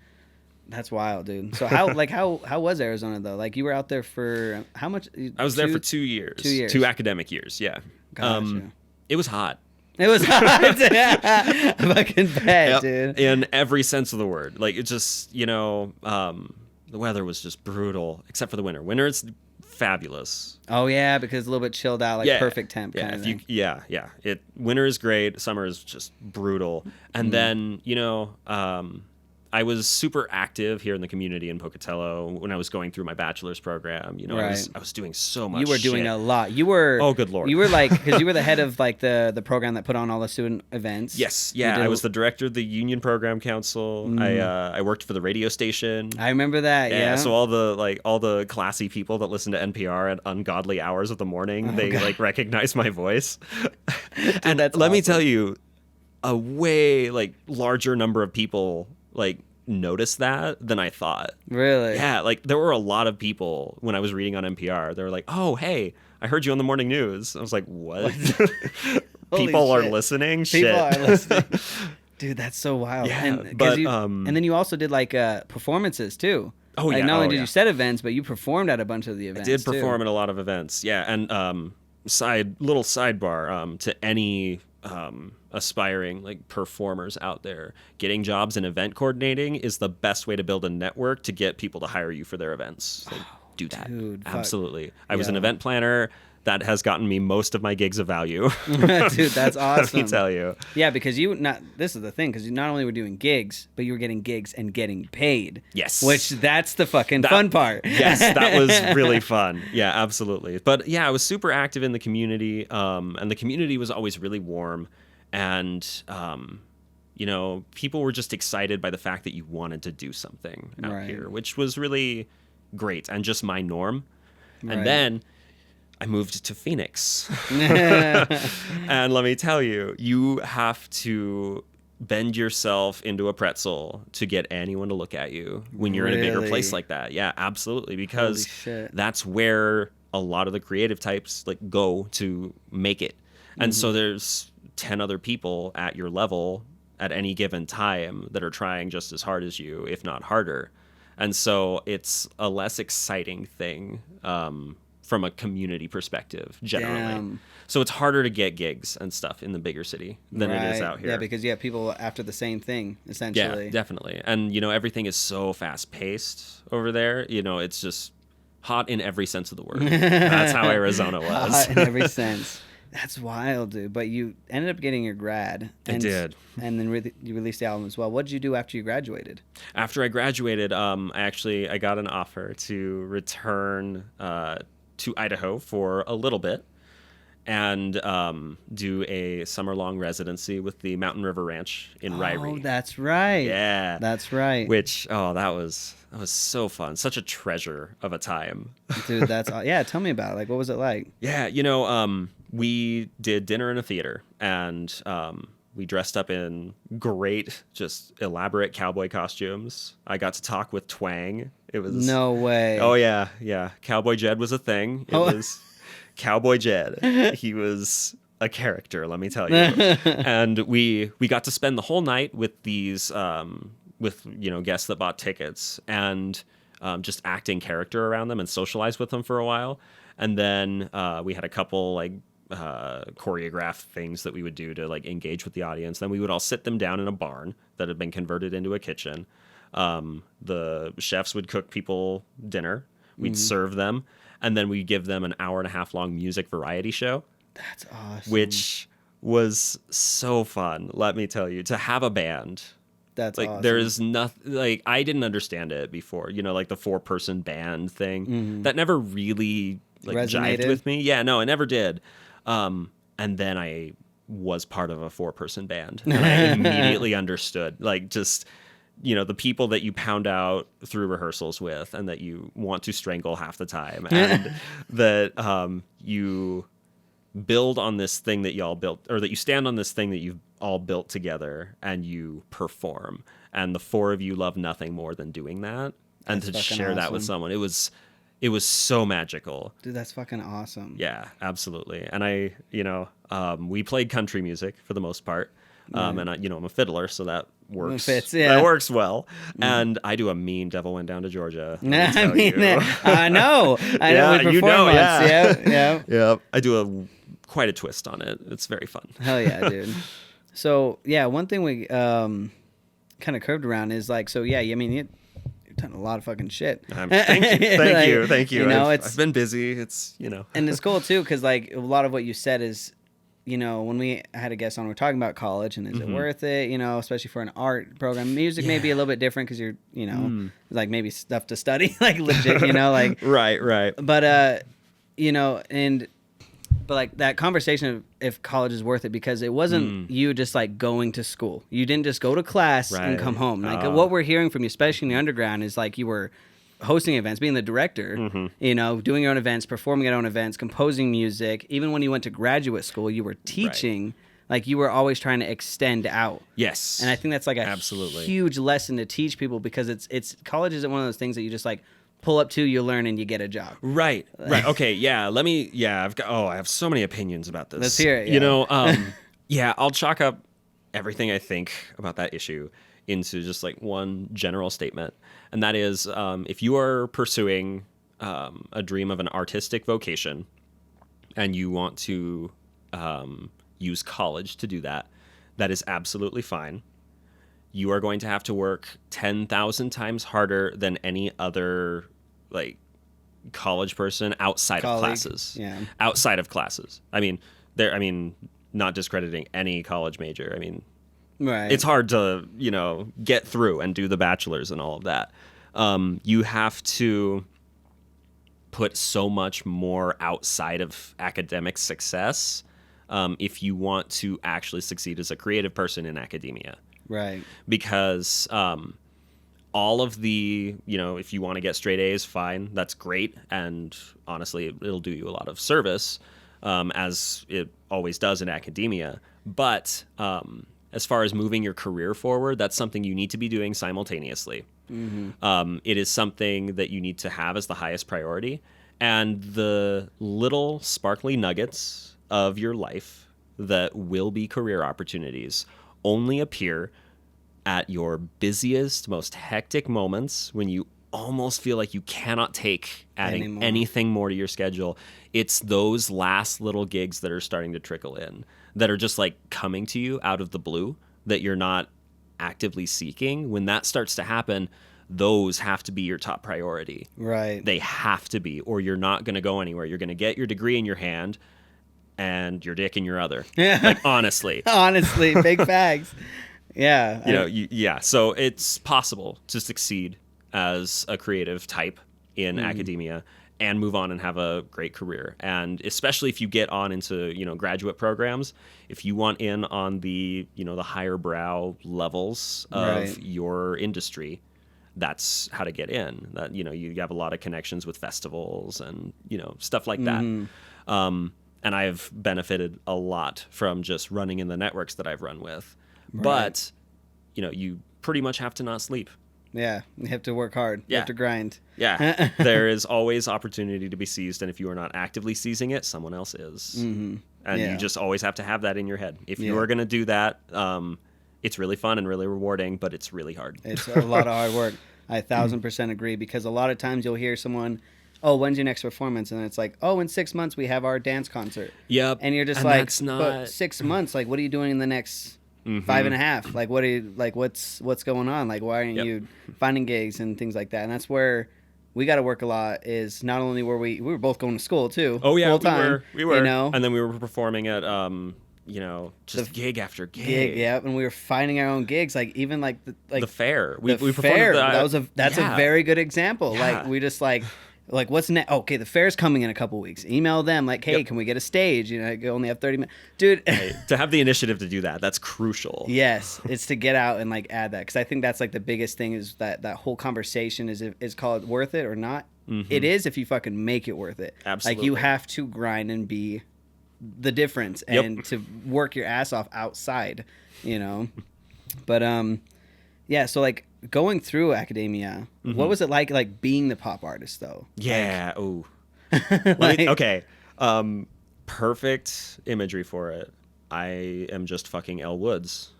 Speaker 1: That's wild, dude. So how was Arizona though? Like you were out there for how much?
Speaker 2: I was there for 2 years.
Speaker 1: 2 years.
Speaker 2: 2 academic years, yeah.
Speaker 1: Gotcha.
Speaker 2: It was hot.
Speaker 1: It was hot. I fucking bet, dude.
Speaker 2: In every sense of the word. Like it just, the weather was just brutal, except for the winter. Winter it's fabulous.
Speaker 1: Oh yeah, because it's a little bit chilled out, like perfect temp kind of thing.
Speaker 2: Winter is great, summer is just brutal. And then, I was super active here in the community in Pocatello when I was going through my bachelor's program. I was doing so much.
Speaker 1: You were doing a lot. You were.
Speaker 2: Oh, good Lord.
Speaker 1: You were like, because you were the head of like the program that put on all the student events.
Speaker 2: Yes, yeah. I was the director of the Union Program Council. I worked for the radio station.
Speaker 1: I remember that. Yeah.
Speaker 2: So all the classy people that listen to NPR at ungodly hours of the morning, they like recognize my voice.
Speaker 1: Dude,
Speaker 2: and
Speaker 1: that's
Speaker 2: let me
Speaker 1: awesome.
Speaker 2: tell you, a way like larger number of people like noticed that than I thought.
Speaker 1: Really?
Speaker 2: Yeah, like there were a lot of people when I was reading on NPR. They were like, "Oh, hey, I heard you on the morning news." I was like, "What?" People are listening.
Speaker 1: People are listening. Dude, that's so wild.
Speaker 2: Yeah,
Speaker 1: and then you also did like performances too.
Speaker 2: Oh
Speaker 1: like,
Speaker 2: yeah.
Speaker 1: Not only did you set events, but you performed at a bunch of the events.
Speaker 2: I did perform at a lot of events. Yeah, and little sidebar to any aspiring like performers out there, getting jobs in event coordinating is the best way to build a network to get people to hire you for their events. Like, do that.
Speaker 1: Dude,
Speaker 2: absolutely. I was an event planner. That has gotten me most of my gigs of value.
Speaker 1: Dude, that's awesome.
Speaker 2: Let me tell you.
Speaker 1: Yeah, because this is the thing, because you not only were doing gigs, but you were getting gigs and getting paid.
Speaker 2: Yes.
Speaker 1: Which that's the fucking fun part.
Speaker 2: Yes, that was really fun. Yeah, absolutely. But yeah, I was super active in the community, and the community was always really warm. And, people were just excited by the fact that you wanted to do something out here, which was really great and just my norm.
Speaker 1: Right.
Speaker 2: And then I moved to Phoenix. And let me tell you, you have to bend yourself into a pretzel to get anyone to look at you when you're in a bigger place like that. Yeah, absolutely. Because that's where a lot of the creative types like go to make it. And so there's 10 other people at your level at any given time that are trying just as hard as you, if not harder. And so it's a less exciting thing from a community perspective, generally. Damn. So it's harder to get gigs and stuff in the bigger city than it is out here.
Speaker 1: Yeah, because you have people after the same thing, essentially.
Speaker 2: Yeah, definitely. And, you know, everything is so fast-paced over there. You know, it's just hot in every sense of the word. That's how Arizona was.
Speaker 1: Hot in every sense. That's wild, dude. But you ended up getting your grad.
Speaker 2: I did.
Speaker 1: And then you released the album as well. What did you do after you graduated?
Speaker 2: After I graduated, I got an offer to return to Idaho for a little bit and do a summer-long residency with the Mountain River Ranch in Ryrie.
Speaker 1: Oh, that's right.
Speaker 2: Yeah.
Speaker 1: That's right.
Speaker 2: Which, that was so fun. Such a treasure of a time.
Speaker 1: Dude, tell me about it. Like, what was it like?
Speaker 2: Yeah, you know, we did dinner in a theater, and we dressed up in great, just elaborate cowboy costumes. I got to talk with Twang. It was
Speaker 1: no way.
Speaker 2: Oh yeah. Cowboy Jedd was a thing. It was Cowboy Jedd. He was a character, let me tell you. And we got to spend the whole night with these guests that bought tickets and just acting character around them and socialize with them for a while. And then we had a couple like choreographed things that we would do to like engage with the audience. Then we would all sit them down in a barn that had been converted into a kitchen. The chefs would cook people dinner. We'd serve them, and then we'd give them an 1.5 hour long music variety show.
Speaker 1: That's awesome.
Speaker 2: Which was so fun, let me tell you, to have a band.
Speaker 1: That's
Speaker 2: like
Speaker 1: awesome.
Speaker 2: There is nothing like I didn't understand it before. You know, like the 4-person band thing that never really like
Speaker 1: resonated
Speaker 2: jived with me. Yeah, no, it never did. And then I was part of a 4-person band, and I immediately understood. Like just, you know, the people that you pound out through rehearsals with, and that you want to strangle half the time, and that you build on this thing that y'all built, or that you stand on this thing that you've all built together, and you perform. And the 4 of you love nothing more than doing that, and to share that with someone. It was so magical.
Speaker 1: Dude, that's fucking awesome.
Speaker 2: Yeah, absolutely. And we played country music for the most part. And I'm a fiddler, so that works. That works well. And I do a mean Devil Went Down to Georgia.
Speaker 1: I know.
Speaker 2: Yeah,
Speaker 1: we performed once. Yeah.
Speaker 2: I do quite a twist on it. It's very fun.
Speaker 1: Hell yeah, dude. So yeah, one thing we kind of curved around is like, so yeah, I mean, you've done a lot of fucking shit.
Speaker 2: Thank you. You know, I've been busy. It's, you know.
Speaker 1: And it's cool too, because like a lot of what you said is, you know, when we had a guest on, we're talking about college and is it worth it, you know, especially for an art program. Music may be a little bit different because you're, you know, like maybe stuff to study, like legit, you know, like.
Speaker 2: Right.
Speaker 1: But, you know, but like that conversation of if college is worth it, because it wasn't you just like going to school. You didn't just go to class and come home. Like what we're hearing from you, especially in the underground, is like you were hosting events, being the director, you know, doing your own events, performing at your own events, composing music. Even when you went to graduate school, you were teaching. Like you were always trying to extend out.
Speaker 2: Yes.
Speaker 1: And I think that's like a huge lesson to teach people, because it's college isn't one of those things that you just like pull up to, you learn, and you get a job.
Speaker 2: Right. Okay. Yeah. I have so many opinions about this.
Speaker 1: Let's hear it. Yeah.
Speaker 2: You know, I'll chalk up everything I think about that issue into just like one general statement. And that is, if you are pursuing a dream of an artistic vocation and you want to use college to do that, that is absolutely fine. You are going to have to work 10,000 times harder than any other like college person outside of classes.
Speaker 1: Yeah.
Speaker 2: Outside of classes. I mean, not discrediting any college major. I mean,
Speaker 1: right.
Speaker 2: It's hard to, you know, get through and do the bachelor's and all of that. You have to put so much more outside of academic success if you want to actually succeed as a creative person in academia.
Speaker 1: Right.
Speaker 2: Because all of the, if you want to get straight A's, fine, that's great. And honestly, it'll do you a lot of service, as it always does in academia. But as far as moving your career forward, that's something you need to be doing simultaneously. It is something that you need to have as the highest priority. And the little sparkly nuggets of your life that will be career opportunities only appear at your busiest, most hectic moments when you almost feel like you cannot take adding anything more to your schedule. It's those last little gigs that are starting to trickle in, that are just like coming to you out of the blue, that you're not actively seeking. When that starts to happen, those have to be your top priority.
Speaker 1: Right.
Speaker 2: They have to be, or you're not going to go anywhere. You're going to get your degree in your hand and your dick in your other. Like, honestly.
Speaker 1: Honestly, big facts. Yeah.
Speaker 2: So it's possible to succeed as a creative type in academia and move on and have a great career. And especially if you get on into, graduate programs, if you want in on the, the higher brow levels of your industry, that's how to get in. That, you have a lot of connections with festivals and, stuff like that. And I've benefited a lot from just running in the networks that I've run with. Right. But, you pretty much have to not sleep.
Speaker 1: Yeah, you have to work hard. You have to grind.
Speaker 2: Yeah, there is always opportunity to be seized, and if you are not actively seizing it, someone else is. And you just always have to have that in your head. If you are going to do that, it's really fun and really rewarding, but it's really hard.
Speaker 1: It's a lot of hard work. I 1000% agree, because a lot of times you'll hear someone, oh, when's your next performance? And it's like, oh, in 6 months we have our dance concert.
Speaker 2: Yep.
Speaker 1: And you're just
Speaker 2: and
Speaker 1: like,
Speaker 2: that's not...
Speaker 1: but 6 months, like, what are you doing in the next 5.5? Like, what are you, like, what's going on? Like, why aren't you finding gigs and things like that? And that's where we got to work a lot. Is not only were we were both going to school too.
Speaker 2: Oh yeah,
Speaker 1: full time,
Speaker 2: we were. And then we were performing at just gig after gig.
Speaker 1: Yeah, and we were finding our own gigs. Like, even like the
Speaker 2: fair.
Speaker 1: We
Speaker 2: performed
Speaker 1: at that's a very good example. Yeah. Like, we just like, what's next? Okay, the fair's coming in a couple weeks. Email them, like, hey, can we get a stage? You only have 30 minutes. Dude.
Speaker 2: Hey, to have the initiative to do that, that's crucial.
Speaker 1: Yes, it's to get out and, like, add that. Because I think that's, like, the biggest thing is that whole conversation is called worth it or not. It is if you fucking make it worth it.
Speaker 2: Absolutely.
Speaker 1: Like, you have to grind and be the difference and to work your ass off outside, But, yeah, so, like, going through academia, what was it like being the pop artist, though?
Speaker 2: Yeah. Okay. Perfect imagery for it. I am just fucking Elle Woods.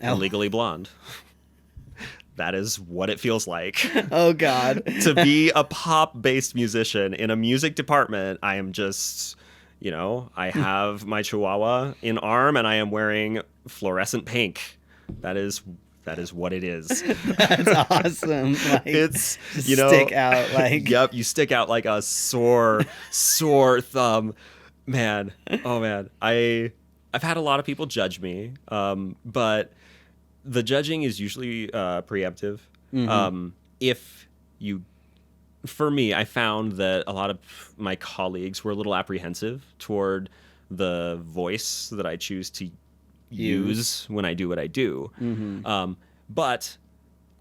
Speaker 2: Legally Blonde. That is what it feels like.
Speaker 1: Oh, God.
Speaker 2: To be a pop-based musician in a music department, I am just, I have my chihuahua in arm and I am wearing fluorescent pink. That is what it is.
Speaker 1: That's awesome. Like,
Speaker 2: it's,
Speaker 1: stick out like...
Speaker 2: Yep, you stick out like a sore thumb. Man, oh man. I've had a lot of people judge me, but the judging is usually preemptive. For me, I found that a lot of my colleagues were a little apprehensive toward the voice that I choose to use when I do what I do. But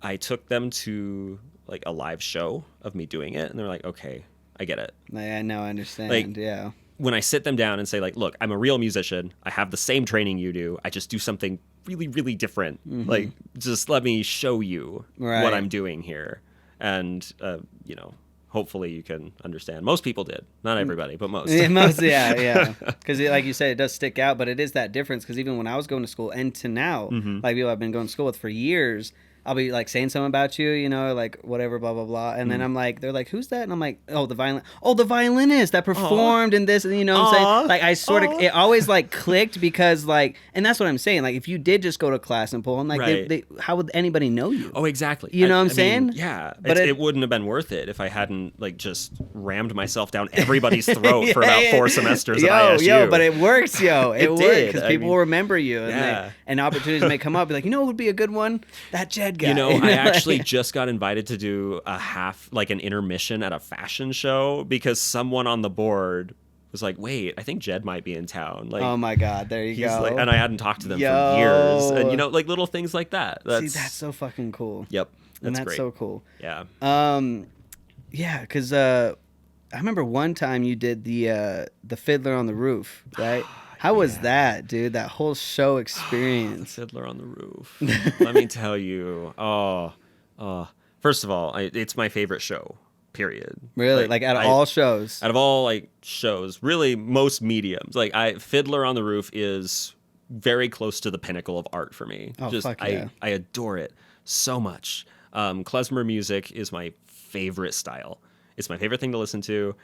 Speaker 2: I took them to like a live show of me doing it, and they're like, okay, I get it.
Speaker 1: I know, I understand.
Speaker 2: Like,
Speaker 1: yeah.
Speaker 2: When I sit them down and say, like, look, I'm a real musician. I have the same training you do. I just do something really, really different. Like, just let me show you what I'm doing here. And, hopefully you can understand. Most people did. Not everybody, but most.
Speaker 1: Most, yeah. Because like you said, it does stick out, but it is that difference. Because even when I was going to school and to now, like people I've been going to school with for years, I'll be like saying something about you, like whatever, blah, blah, blah. And then I'm like, they're like, who's that? And I'm like, oh, the violinist that performed in this, what I'm saying? Like, I sort of, it always like clicked because like, and that's what I'm saying. Like, if you did just go to class and pull them, like, how would anybody know you?
Speaker 2: Oh, exactly.
Speaker 1: You know what I'm saying?
Speaker 2: Yeah. But it wouldn't have been worth it if I hadn't like just rammed myself down everybody's throat for about 4 semesters at ISU.
Speaker 1: But it works, It works because people will remember you.
Speaker 2: And,
Speaker 1: and opportunities may come up. Be like, what would be a good one? That Jedd guy.
Speaker 2: I actually just got invited to do an intermission at a fashion show because someone on the board was like, wait, I think Jedd might be in town. Like,
Speaker 1: oh my God, there you go.
Speaker 2: And I hadn't talked to them for years. And, like little things like that.
Speaker 1: See, that's so fucking cool.
Speaker 2: Yep.
Speaker 1: And that's
Speaker 2: great.
Speaker 1: so cool.
Speaker 2: Yeah.
Speaker 1: Yeah, because I remember one time you did the Fiddler on the Roof, right? How was that, dude? That whole show experience.
Speaker 2: The Fiddler on the Roof. Let me tell you. First of all, it's my favorite show. Period.
Speaker 1: Really? Like out of all shows?
Speaker 2: Out of all like shows, really most mediums. Like Fiddler on the Roof is very close to the pinnacle of art for me.
Speaker 1: Oh, fuck yeah.
Speaker 2: I adore it so much. Klezmer music is my favorite style. It's my favorite thing to listen to.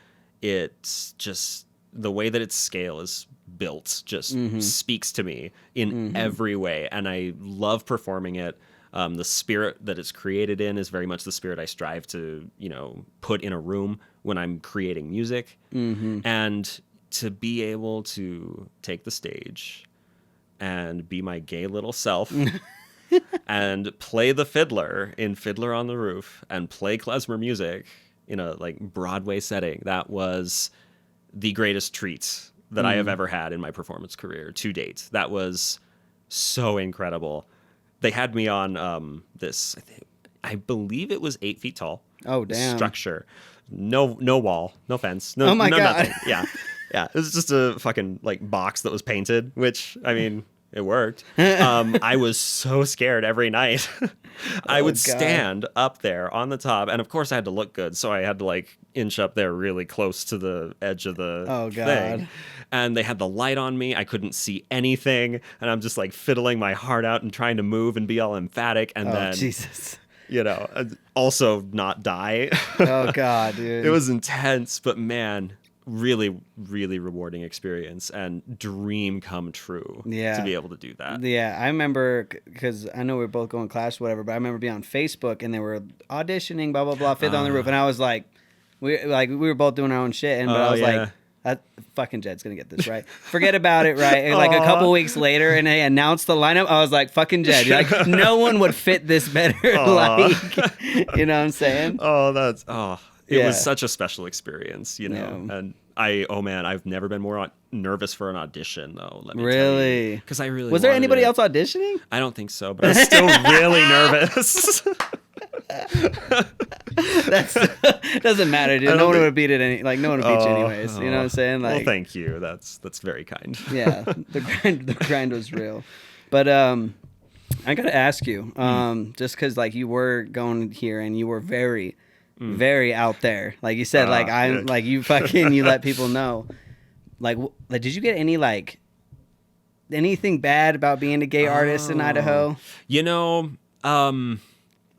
Speaker 2: It's just the way that its scale is built just speaks to me in every way, and I love performing it. The spirit that it's created in is very much the spirit I strive to, put in a room when I'm creating music. And to be able to take the stage and be my gay little self and play the fiddler in Fiddler on the Roof and play klezmer music in a like Broadway setting, that was the greatest treat that I have ever had in my performance career to date. That was so incredible. They had me on this, I believe it was 8 feet tall.
Speaker 1: Oh, damn.
Speaker 2: Structure. No wall, no fence,
Speaker 1: oh my God.
Speaker 2: nothing. Yeah. It was just a fucking like box that was painted, which, I mean, it worked. I was so scared every night. I would stand up there on the top, and of course I had to look good, so I had to like inch up there really close to the edge of the thing. And they had the light on me. I couldn't see anything, and I'm just like fiddling my heart out and trying to move and be all emphatic, and then
Speaker 1: Jesus.
Speaker 2: Also not die.
Speaker 1: Oh God, dude.
Speaker 2: It was intense, but man, really, really rewarding experience and dream come true to be able to do that.
Speaker 1: Yeah, I remember, because I know we were both going Clash, whatever, but I remember being on Facebook and they were auditioning, blah, blah, blah, Fiddler on the Roof. And I was like, we were both doing our own shit. But I was like, fucking Jedd's going to get this, right? Forget about it, right? And like a couple weeks later, and they announced the lineup, I was like, fucking Jedd. Like, no one would fit this better. Like, you know what I'm saying?
Speaker 2: It was such a special experience, and I've never been more nervous for an audition, though. Let me tell you. Because I really
Speaker 1: was there anybody else auditioning?
Speaker 2: I don't think so, but I was still really nervous.
Speaker 1: Doesn't matter, dude. No one would beat it. No one would beat you anyways. You know what I'm saying? Like,
Speaker 2: well, thank you. That's very kind.
Speaker 1: Yeah, the grind was real. But I gotta ask you, just because like you were going here and you were very out there, like you said, like I'm like you let people know, like did you get any like anything bad about being a gay artist in Idaho?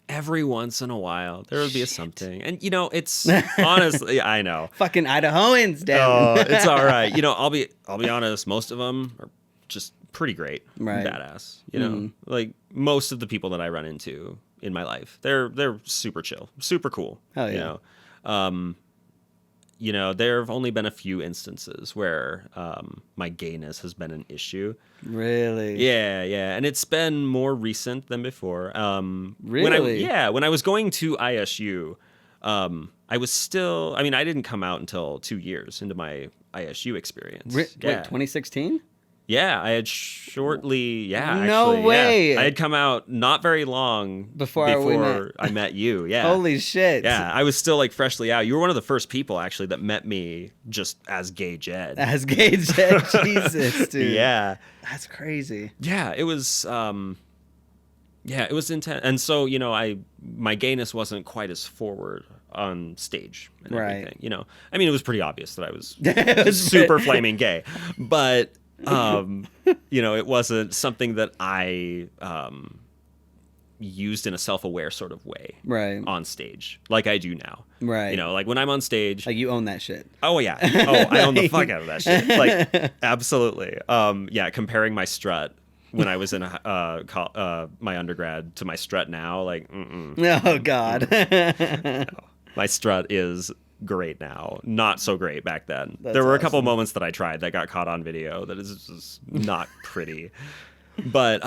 Speaker 2: Every once in a while there would be something, and it's honestly, I know,
Speaker 1: fucking Idahoans, damn.
Speaker 2: It's all right. I'll be honest, most of them are just pretty great, right? Badass. Like most of the people that I run into in my life, they're super chill, super cool.
Speaker 1: Hell yeah.
Speaker 2: There have only been a few instances where my gayness has been an issue.
Speaker 1: Really?
Speaker 2: Yeah, and it's been more recent than before.
Speaker 1: Really?
Speaker 2: When I was going to ISU, I was still. I mean, I didn't come out until 2 years into my ISU experience.
Speaker 1: Wait, 2016?
Speaker 2: Yeah, I had shortly. Yeah,
Speaker 1: no
Speaker 2: actually,
Speaker 1: way.
Speaker 2: Yeah. I had come out not very long before I met you. Yeah.
Speaker 1: Holy shit.
Speaker 2: Yeah, I was still like freshly out. You were one of the first people actually that met me just as gay Jedd.
Speaker 1: As gay Jedd, Jesus, dude.
Speaker 2: Yeah,
Speaker 1: that's crazy.
Speaker 2: Yeah, it was. It was intense, and so my gayness wasn't quite as forward on stage and everything. I mean, it was pretty obvious that I was super flaming gay, but. It wasn't something that I used in a self-aware sort of way on stage like I do now.
Speaker 1: Right.
Speaker 2: Like when I'm on stage.
Speaker 1: Like you own that shit.
Speaker 2: Oh, yeah. Oh, I own the fuck out of that shit. Like, absolutely. Comparing my strut when I was in my undergrad to my strut now, like,
Speaker 1: Oh, God.
Speaker 2: No. My strut is great now, not so great back then. There were a couple moments that I tried that got caught on video that is just not pretty, but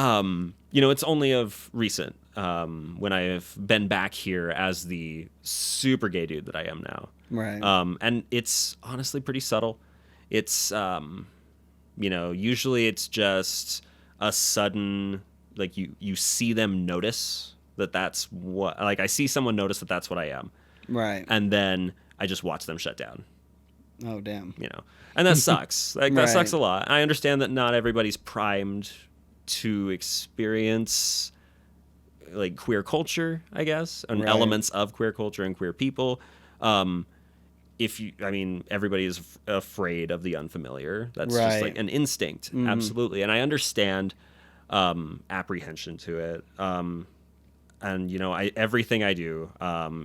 Speaker 2: it's only of recent when I've been back here as the super gay dude that I am now,
Speaker 1: right?
Speaker 2: And it's honestly pretty subtle. It's usually it's just a sudden, like you see them notice that that's what, like, I see someone notice that that's what I am.
Speaker 1: Right.
Speaker 2: And then I just watch them shut down.
Speaker 1: Oh, damn.
Speaker 2: You know, and that sucks. Like, that
Speaker 1: Right.
Speaker 2: sucks a lot. I understand that not everybody's primed to experience like queer culture, I guess, and
Speaker 1: Right.
Speaker 2: elements of queer culture and queer people. Everybody is afraid of the unfamiliar. That's
Speaker 1: Right.
Speaker 2: just like an instinct.
Speaker 1: Mm-hmm.
Speaker 2: Absolutely. And I understand apprehension to it. And, you know, everything I do,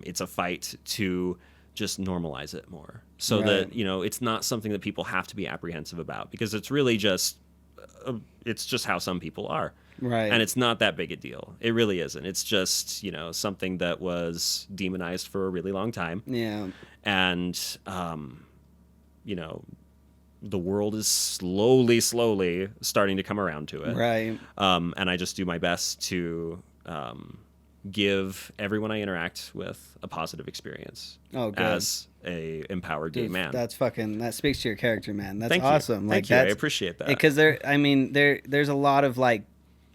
Speaker 2: it's a fight to just normalize it more so that, you know, it's not something that people have to be apprehensive about, because it's really just, it's just how some people are.
Speaker 1: Right.
Speaker 2: And it's not that big a deal. It really isn't. It's just, you know, something that was demonized for a really long time.
Speaker 1: Yeah.
Speaker 2: And, you know, the world is slowly starting to come around to it.
Speaker 1: Right.
Speaker 2: And I just do my best to give everyone I interact with a positive experience.
Speaker 1: Oh, good.
Speaker 2: As a empowered gay man.
Speaker 1: That speaks to your character, man. That's
Speaker 2: Thank
Speaker 1: awesome.
Speaker 2: You.
Speaker 1: Like,
Speaker 2: Thank you. I appreciate that.
Speaker 1: Because there's a lot of like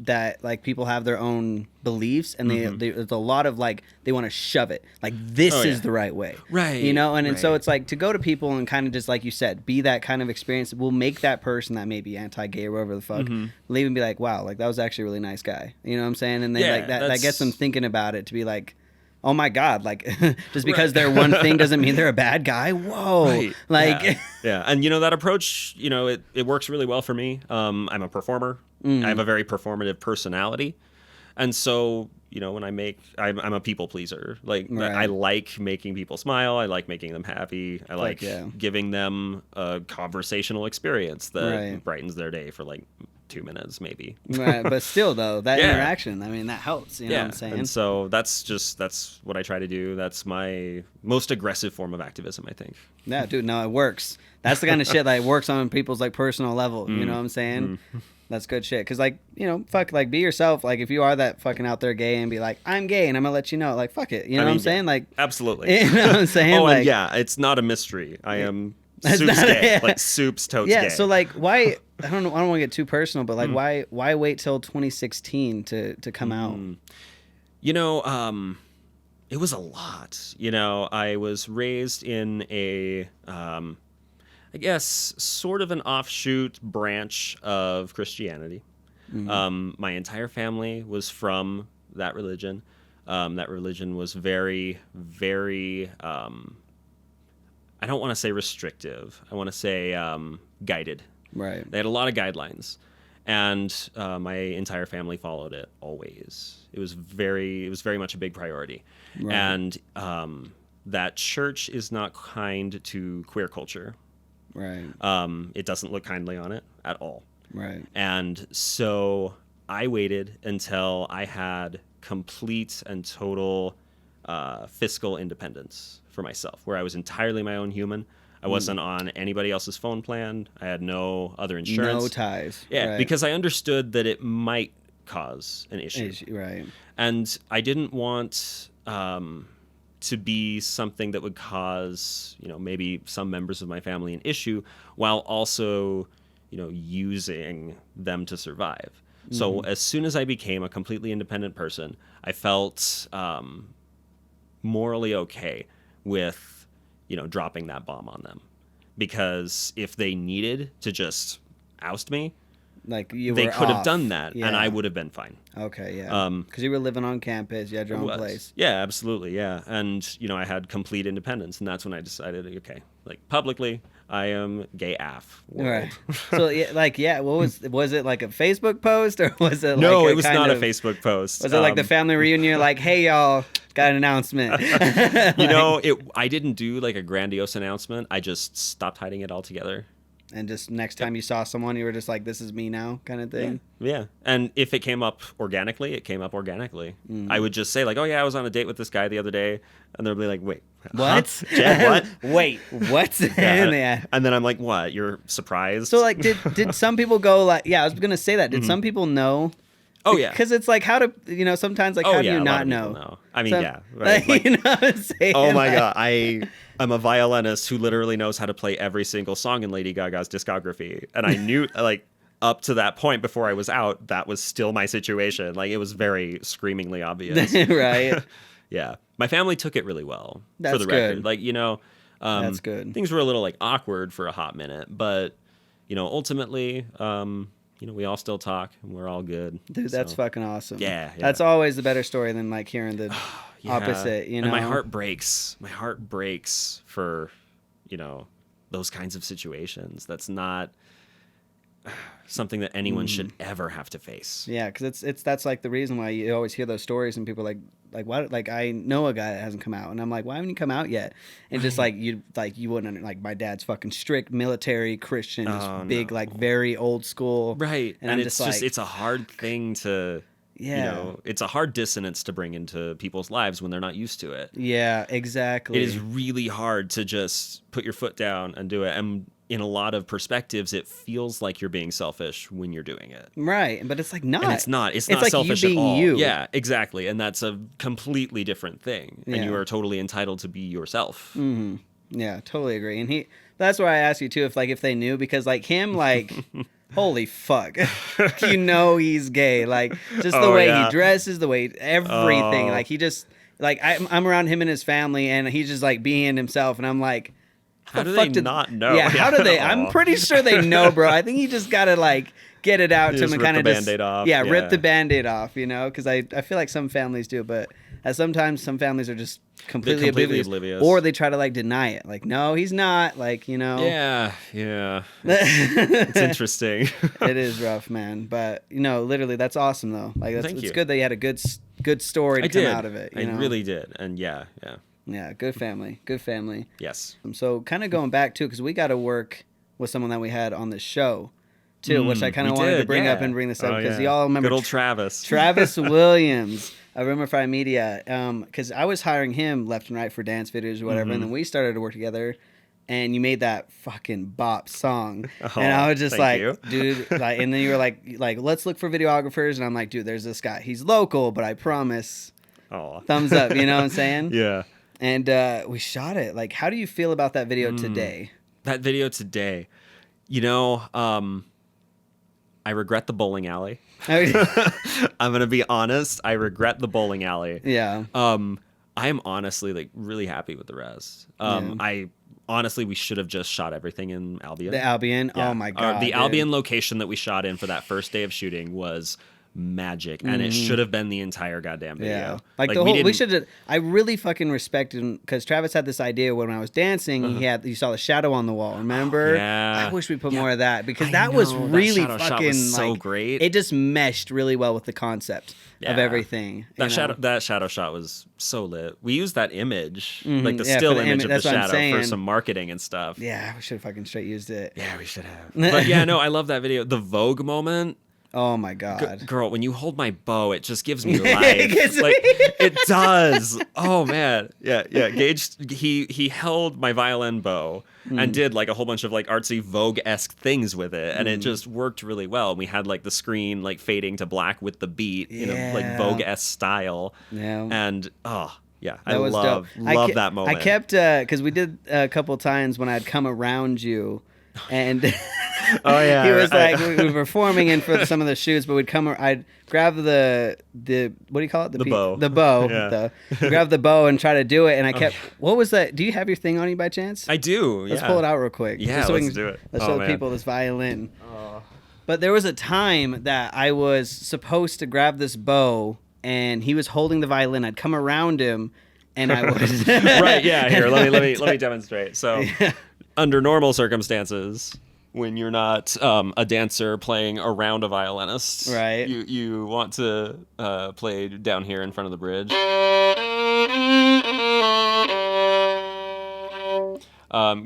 Speaker 1: that, like people have their own beliefs, and there's a lot of like they want to shove it like this is the right way,
Speaker 2: right?
Speaker 1: You know, and so it's like to go to people and kind of just like you said, be that kind of experience will make that person that may be anti-gay or whatever the fuck leave and be like, wow, like that was actually a really nice guy. You know what I'm saying? And then like that gets them thinking about it to be like, oh my God, like just because they're one thing doesn't mean they're a bad guy. Whoa.
Speaker 2: Right.
Speaker 1: Like,
Speaker 2: yeah. And you know, that approach, you know, it works really well for me. I'm a performer. I have a very performative personality. And so, you know, when I'm a people pleaser. Like, I like making people smile. I like making them happy. I like giving them a conversational experience that brightens their day for like 2 minutes maybe.
Speaker 1: Right, but still though, that interaction, I mean, that helps, you know what I'm saying?
Speaker 2: And so that's what I try to do. That's my most aggressive form of activism, I think. Yeah,
Speaker 1: dude, no, it works. That's the kind of shit that works on people's like personal level, you know what I'm saying? That's good shit. Cause like, you know, fuck, like be yourself. Like if you are that fucking out there gay and be like, I'm gay and I'm gonna let you know, like fuck it. You know what I'm saying? Like
Speaker 2: absolutely.
Speaker 1: You know what I'm saying?
Speaker 2: Oh,
Speaker 1: like,
Speaker 2: and yeah, it's not a mystery. I am Soup's gay. Like Soup's totes gay.
Speaker 1: Yeah, so like why I don't want to get too personal, but like why wait till 2016 to come out?
Speaker 2: You know, it was a lot. You know, I was raised in a I guess sort of an offshoot branch of Christianity. My entire family was from that religion. That religion was very, very I don't want to say restrictive. I want to say guided.
Speaker 1: Right.
Speaker 2: They had a lot of guidelines, and my entire family followed it always. It was very much a big priority, and that church is not kind to queer culture.
Speaker 1: Right.
Speaker 2: It doesn't look kindly on it at all.
Speaker 1: Right.
Speaker 2: And so I waited until I had complete and total fiscal independence for myself, where I was entirely my own human. I wasn't on anybody else's phone plan. I had no other insurance.
Speaker 1: No ties.
Speaker 2: Yeah, because I understood that it might cause an issue.
Speaker 1: Right.
Speaker 2: And I didn't want to be something that would cause, you know, maybe some members of my family an issue, while also, you know, using them to survive. So as soon as I became a completely independent person, I felt morally okay with, you know, dropping that bomb on them, because if they needed to just oust me,
Speaker 1: like
Speaker 2: they could have done that, and I would have been fine.
Speaker 1: Okay, yeah. Because you were living on campus, you had your own place.
Speaker 2: Yeah, absolutely, yeah. And you know, I had complete independence, and that's when I decided, okay, like publicly, I am gay AF.
Speaker 1: Right. So what was it like a Facebook post, or was it?
Speaker 2: No,
Speaker 1: like
Speaker 2: it was not a Facebook post.
Speaker 1: Was it like the family reunion? Like, hey y'all, got an announcement.
Speaker 2: You know, I didn't do like a grandiose announcement. I just stopped hiding it altogether.
Speaker 1: And just next time you saw someone, you were just like, this is me now, kind of thing.
Speaker 2: Yeah. And if it came up organically, it came up organically. I would just say like, oh yeah, I was on a date with this guy the other day. And they'll be like, wait,
Speaker 1: what?
Speaker 2: Huh? Jedd, what?
Speaker 1: Wait, what?
Speaker 2: Yeah. And then I'm like, what? You're surprised?
Speaker 1: So like, did some people go like, yeah, I was going to say that. Did some people know?
Speaker 2: Oh yeah.
Speaker 1: Because it's like, how to, you know, sometimes like, how do you not know?
Speaker 2: I mean, yeah. Right.
Speaker 1: Like, you know what I'm saying?
Speaker 2: Oh my God. I'm a violinist who literally knows how to play every single song in Lady Gaga's discography. And I knew, like, up to that point before I was out, that was still my situation. Like, it was very screamingly obvious.
Speaker 1: Right.
Speaker 2: Yeah. My family took it really well,
Speaker 1: That's
Speaker 2: for the record.
Speaker 1: good.
Speaker 2: Like,
Speaker 1: That's good.
Speaker 2: Things were a little, like, awkward for a hot minute, but, ultimately, we all still talk, and we're all good.
Speaker 1: Dude, that's fucking awesome.
Speaker 2: Yeah.
Speaker 1: That's always the better story than, like, hearing the opposite,
Speaker 2: And my heart breaks. My heart breaks for, those kinds of situations. That's not something that anyone should ever have to face.
Speaker 1: Yeah, because that's like the reason why you always hear those stories and people like why, like I know a guy that hasn't come out and I'm like, why haven't you come out yet? And just like you wouldn't, like, my dad's fucking strict military Christian, just big, like, very old school,
Speaker 2: right?
Speaker 1: And I'm
Speaker 2: it's just
Speaker 1: like,
Speaker 2: it's a hard thing to. It's a hard dissonance to bring into people's lives when they're not used to it.
Speaker 1: Yeah, exactly.
Speaker 2: It is really hard to just put your foot down and do it. And in a lot of perspectives, it feels like you're being selfish when you're doing it.
Speaker 1: Right, but it's like not.
Speaker 2: And it's not. It's not
Speaker 1: like
Speaker 2: selfish
Speaker 1: you being
Speaker 2: at all.
Speaker 1: you.
Speaker 2: Yeah, exactly. And that's a completely different thing.
Speaker 1: Yeah.
Speaker 2: And you are totally entitled to be yourself.
Speaker 1: Mm-hmm. Yeah, totally agree. And that's why I asked you too, if they knew, because like him, like, holy fuck, he's gay. Like, just the way he dresses, the way everything. Like, he just, like, I'm around him and his family, and he's just like being himself, and I'm like,
Speaker 2: how do they not know?
Speaker 1: Yeah, how do they? I'm pretty sure they know, bro. I think he just gotta like get it out to him and kind of just
Speaker 2: off.
Speaker 1: Yeah, rip the Band-Aid off, because I feel like some families do, but sometimes some families are just completely oblivious, or they try to like deny it, like, no, he's not, like,
Speaker 2: Yeah. It's interesting.
Speaker 1: It is rough, man, but literally, that's awesome though. Like, it's good that you had a good story to come out of it.
Speaker 2: I really did, and yeah.
Speaker 1: Yeah, good family.
Speaker 2: Yes.
Speaker 1: So kind of going back too, because we got to work with someone that we had on the show too, which I kind of wanted to bring up and bring this up because y'all remember
Speaker 2: good old Travis.
Speaker 1: Travis Williams. I remember Fry Media, because I was hiring him left and right for dance videos or whatever, and then we started to work together. And you made that fucking bop song, and I was just like, dude, like, and then you were like, let's look for videographers, and I'm like, dude, there's this guy. He's local, but I promise, thumbs up. You know what I'm saying?
Speaker 2: Yeah.
Speaker 1: And we shot it. Like, how do you feel about that video today?
Speaker 2: That video today, I regret the bowling alley. I'm gonna be honest. I regret the bowling alley.
Speaker 1: Yeah.
Speaker 2: I am honestly like really happy with the rest. I honestly, we should have just shot everything in Albion.
Speaker 1: The Albion. Yeah. Oh my god.
Speaker 2: The Albion location that we shot in for that first day of shooting was magic, and it should have been the entire goddamn video.
Speaker 1: Yeah. Like the whole, we should have. I really fucking respected him because Travis had this idea when I was dancing. You saw the shadow on the wall. Remember?
Speaker 2: Yeah.
Speaker 1: I wish we put more of that because that was really
Speaker 2: that
Speaker 1: fucking
Speaker 2: was so
Speaker 1: like,
Speaker 2: great.
Speaker 1: It just meshed really well with the concept of everything.
Speaker 2: That shadow shot was so lit. We used that image, like the still image of the shadow, for some marketing and stuff.
Speaker 1: Yeah, we should have fucking straight used it.
Speaker 2: Yeah, we should have. But yeah, no, I love that video. The Vogue moment.
Speaker 1: Oh my god,
Speaker 2: girl! When you hold my bow, it just gives me life. It does. Oh man, yeah. Gage, he held my violin bow and did like a whole bunch of like artsy Vogue-esque things with it, and it just worked really well. We had like the screen like fading to black with the beat, like Vogue-esque style. Yeah, and yeah, I love that moment.
Speaker 1: I kept because we did a couple times when I'd come around you, and.
Speaker 2: Oh yeah,
Speaker 1: he was like we were performing in for some of the shoots, but I'd grab the what do you call it?
Speaker 2: The bow.
Speaker 1: The bow.
Speaker 2: Yeah.
Speaker 1: Grab the bow and try to do it, and I kept. What was that? Do you have your thing on you by chance?
Speaker 2: I do.
Speaker 1: Let's pull it out real quick.
Speaker 2: Yeah, let's do it.
Speaker 1: Let's show people this violin. But there was a time that I was supposed to grab this bow, and he was holding the violin. I'd come around him, and I was
Speaker 2: right. Yeah. Here, let me demonstrate. So, under normal circumstances. When you're not a dancer playing around a violinist,
Speaker 1: right?
Speaker 2: You want to play down here in front of the bridge.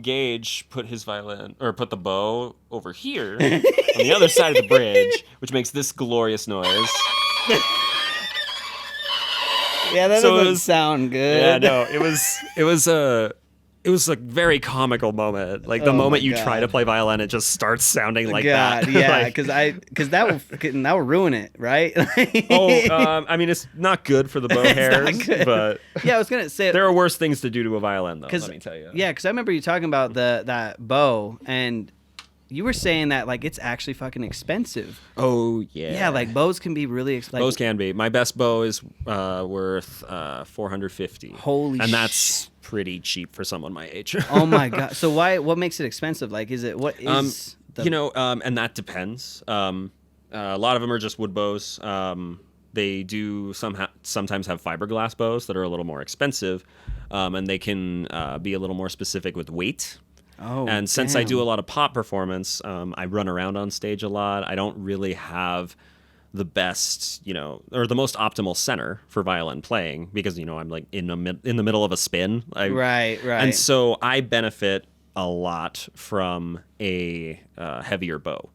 Speaker 2: Gage put the bow over here on the other side of the bridge, which makes this glorious noise.
Speaker 1: Yeah, that doesn't sound good.
Speaker 2: Yeah, no, it was a very comical moment. Like the moment you try to play violin, it just starts sounding like that.
Speaker 1: Yeah, because that will ruin it, right?
Speaker 2: I mean, it's not good for the bow hairs, but
Speaker 1: yeah, I was gonna say
Speaker 2: there are worse things to do to a violin, though. Let me tell you.
Speaker 1: Yeah, because I remember you talking about that bow, and you were saying that like it's actually fucking expensive.
Speaker 2: Oh yeah.
Speaker 1: Yeah, like bows can be really expensive.
Speaker 2: Bows can be. My best bow is worth $450.
Speaker 1: Holy
Speaker 2: and that's pretty cheap for someone my age.
Speaker 1: Oh my god. So what makes it expensive? Like is it what is
Speaker 2: and that depends. A lot of them are just wood bows. They do sometimes have fiberglass bows that are a little more expensive, and they can be a little more specific with weight.
Speaker 1: Oh,
Speaker 2: and since I do a lot of pop performance, I run around on stage a lot. I don't really have the best, or the most optimal center for violin playing because, I'm like in the middle of a spin.
Speaker 1: Right.
Speaker 2: And so I benefit a lot from a heavier bow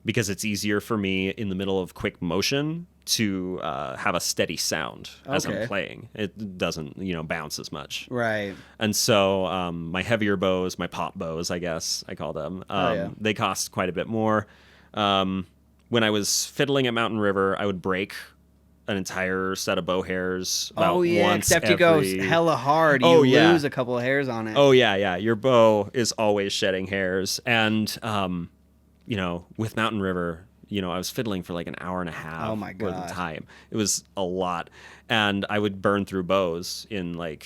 Speaker 2: because it's easier for me in the middle of quick motion to have a steady sound as I'm playing. It doesn't, bounce as much.
Speaker 1: Right.
Speaker 2: And so my heavier bows, my pop bows, I guess I call them, they cost quite a bit more. When I was fiddling at Mountain River, I would break an entire set of bow hairs about once
Speaker 1: except
Speaker 2: every...
Speaker 1: you go hella hard. You lose a couple of hairs on it.
Speaker 2: Oh, yeah. Your bow is always shedding hairs. And, with Mountain River... I was fiddling for like an hour and a half worth of time. It was a lot. And I would burn through bows in like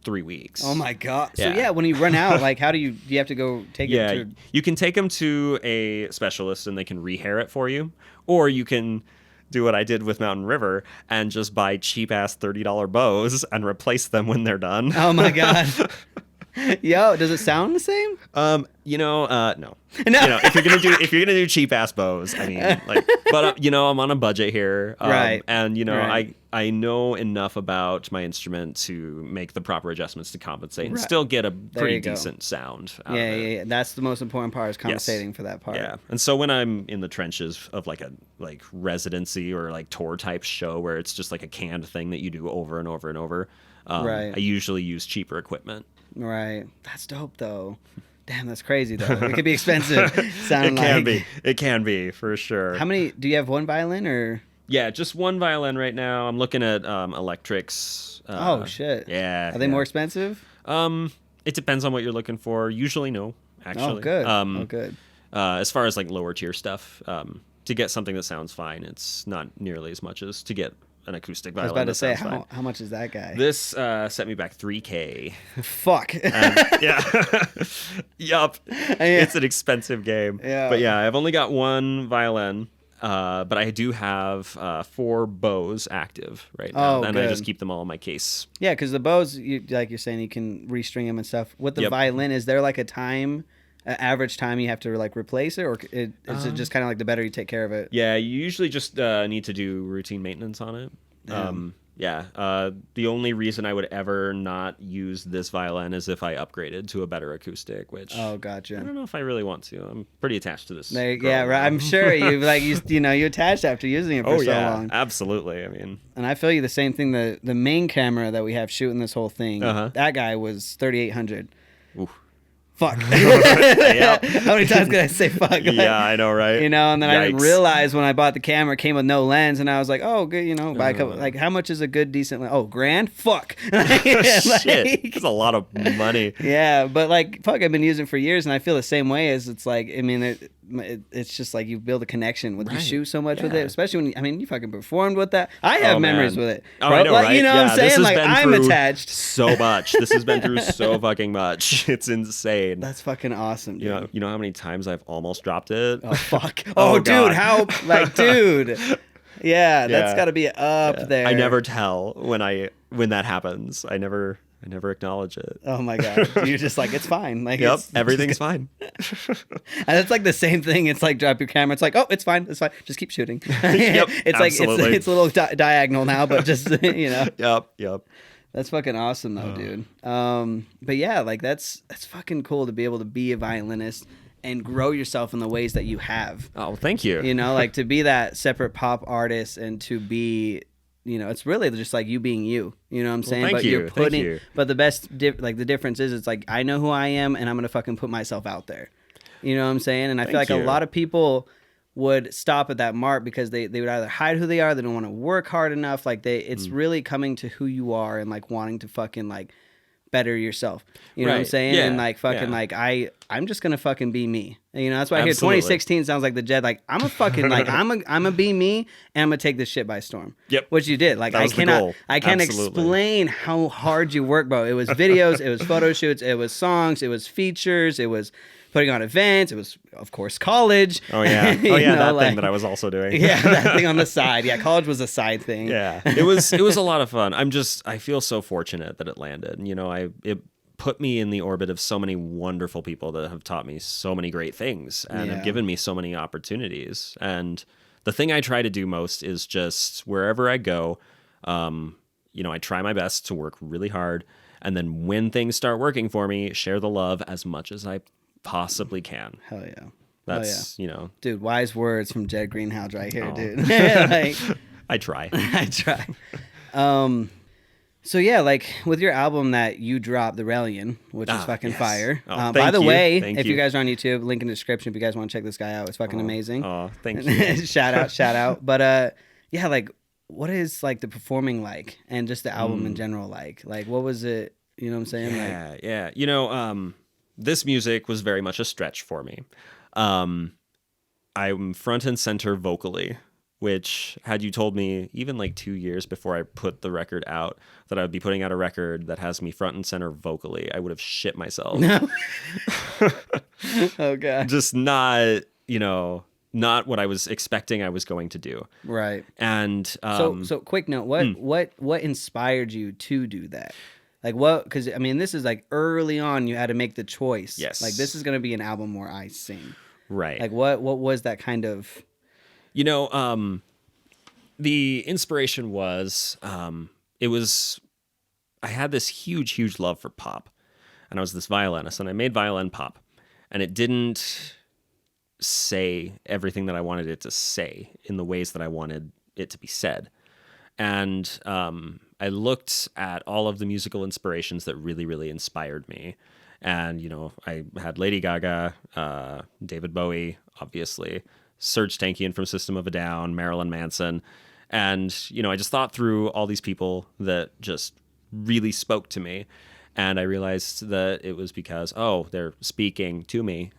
Speaker 2: 3 weeks.
Speaker 1: Oh my God.
Speaker 2: Yeah.
Speaker 1: So yeah, when you run out, like do you have to go take it to...
Speaker 2: You can take them to a specialist and they can rehair it for you. Or you can do what I did with Mountain River and just buy cheap ass $30 bows and replace them when they're done.
Speaker 1: Oh my God. Yo, does it sound the same?
Speaker 2: No. No. If you're gonna do cheap ass bows, I mean, but I'm on a budget here,
Speaker 1: right?
Speaker 2: And I know enough about my instrument to make the proper adjustments to compensate and still get a pretty decent sound.
Speaker 1: Yeah. That's the most important part is compensating for that part.
Speaker 2: Yeah. And so when I'm in the trenches of like a residency or like tour type show where it's just like a canned thing that you do over and over and over, I usually use cheaper equipment.
Speaker 1: Right. That's dope, though. Damn, that's crazy, though. It could be expensive.
Speaker 2: It can be, for sure.
Speaker 1: How many... Do you have one violin, or...?
Speaker 2: Yeah, just one violin right now. I'm looking at electrics.
Speaker 1: Oh, shit.
Speaker 2: Yeah.
Speaker 1: Are they more expensive?
Speaker 2: It depends on what you're looking for. Usually, no, actually.
Speaker 1: Oh, good.
Speaker 2: As far as, like, lower tier stuff, to get something that sounds fine, it's not nearly as much as to get... an acoustic violin.
Speaker 1: I was about to say, how much is that guy?
Speaker 2: This set me back $3,000.
Speaker 1: Fuck.
Speaker 2: Yeah. Yup. It's an expensive game.
Speaker 1: Yeah.
Speaker 2: But yeah, I've only got one violin, but I do have 4 bows active right now, and I just keep them all in my case.
Speaker 1: Yeah, because the bows, like you're saying, you can restring them and stuff. With the violin, is there like a time... average time you have to like replace it, or is it just kind of like the better you take care of it?
Speaker 2: Yeah, you usually just need to do routine maintenance on it. The only reason I would ever not use this violin is if I upgraded to a better acoustic, which
Speaker 1: gotcha.
Speaker 2: I don't know if I really want to. I'm pretty attached to this.
Speaker 1: Yeah, right. I'm sure you attached after using it for so long.
Speaker 2: Absolutely. I mean,
Speaker 1: and I feel you the same thing. The main camera that we have shooting this whole thing, that guy was 3,800.
Speaker 2: Oof.
Speaker 1: Fuck. How many times could I say fuck?
Speaker 2: I know, right?
Speaker 1: And then I didn't realize when I bought the camera, it came with no lens, and I was like, oh, good, buy a couple. Like, how much is a good, decent lens? Oh, $1,000? Fuck.
Speaker 2: Shit. That's a lot of money.
Speaker 1: Yeah, but fuck, I've been using it for years, and I feel the same way as it's like, I mean, it's just like you build a connection with you shoot so much with it, especially when you fucking performed with that. I have memories with it.
Speaker 2: Oh, I know, right?
Speaker 1: You know what I'm saying? Like, I'm attached.
Speaker 2: So much. This has been through so fucking much. It's insane.
Speaker 1: That's fucking awesome, dude.
Speaker 2: You know how many times I've almost dropped it?
Speaker 1: Oh, fuck. Oh, dude, how, dude. Yeah, that's got to be up there.
Speaker 2: I never tell when that happens. I never acknowledge it.
Speaker 1: Oh my God. You're just like, it's fine. Like,
Speaker 2: everything's fine.
Speaker 1: And it's like the same thing. It's like, drop your camera. It's like, oh, it's fine. It's fine. Just keep shooting. It's
Speaker 2: absolutely.
Speaker 1: Like, it's a little diagonal now, but just,
Speaker 2: Yep.
Speaker 1: That's fucking awesome though, dude. But yeah, that's fucking cool to be able to be a violinist and grow yourself in the ways that you have.
Speaker 2: Oh, thank you.
Speaker 1: To be that separate pop artist and to be, it's really just like you being you. You know what I'm saying?
Speaker 2: Well, thank you.
Speaker 1: But the best, the difference is, it's like I know who I am, and I'm gonna fucking put myself out there. You know what I'm saying? And I feel like a lot of people would stop at that mark because they would either hide who they are, they don't want to work hard enough. Like it's really coming to who you are and like wanting to fucking like better yourself. You know what I'm saying? And like fucking like I'm just gonna fucking be me. You know, that's why I hear 2016 sounds like the Jedd. Like I'm a fucking like I'm a be me, and I'm gonna take this shit by storm.
Speaker 2: Yep.
Speaker 1: Which you did. Like I can't explain how hard you work, bro. It was videos, it was photo shoots, it was songs, it was features, it was putting on events. It was, of course, college.
Speaker 2: Oh yeah, that thing that I was also doing.
Speaker 1: Yeah, that thing on the side. Yeah, college was a side thing.
Speaker 2: Yeah, it was a lot of fun. I feel so fortunate that it landed. You know, it put me in the orbit of so many wonderful people that have taught me so many great things and have given me so many opportunities. And the thing I try to do most is just wherever I go, you know, I try my best to work really hard, and then when things start working for me, share the love as much as I possibly can.
Speaker 1: Hell yeah.
Speaker 2: That's, you know.
Speaker 1: Dude, wise words from Jedd Greenhalgh right here, dude. Like,
Speaker 2: I try.
Speaker 1: I try. So yeah, like with your album that you dropped, The Religion, which is fucking fire. By the way, if you guys are on YouTube, link in the description if you guys want to check this guy out. It's fucking amazing.
Speaker 2: Oh, thank you.
Speaker 1: shout out. But yeah, like what is like the performing like and just the album in general like? Like what was it, you know what I'm saying?
Speaker 2: Yeah. You know, this music was very much a stretch for me. I'm front and center vocally, which had you told me even like 2 years before I put the record out that I would be putting out a record that has me front and center vocally, I would have shit myself.
Speaker 1: Oh God.
Speaker 2: Just not, you know, not what I was expecting I was going to do.
Speaker 1: Right.
Speaker 2: And
Speaker 1: so quick note, what inspired you to do that? Like what? Because I mean, this is like early on. You had to make the choice.
Speaker 2: Yes.
Speaker 1: Like this is gonna be an album where I sing.
Speaker 2: Right.
Speaker 1: Like what was that kind of?
Speaker 2: You know, the inspiration was it was I had this huge love for pop, and I was this violinist, and I made violin pop, and it didn't say everything that I wanted it to say in the ways that I wanted it to be said, and I looked at all of the musical inspirations that really inspired me. And, you know, I had Lady Gaga, David Bowie, obviously, Serge Tankian from System of a Down, Marilyn Manson. And, you know, I just thought through all these people that just really spoke to me. And I realized that it was because, they're speaking to me.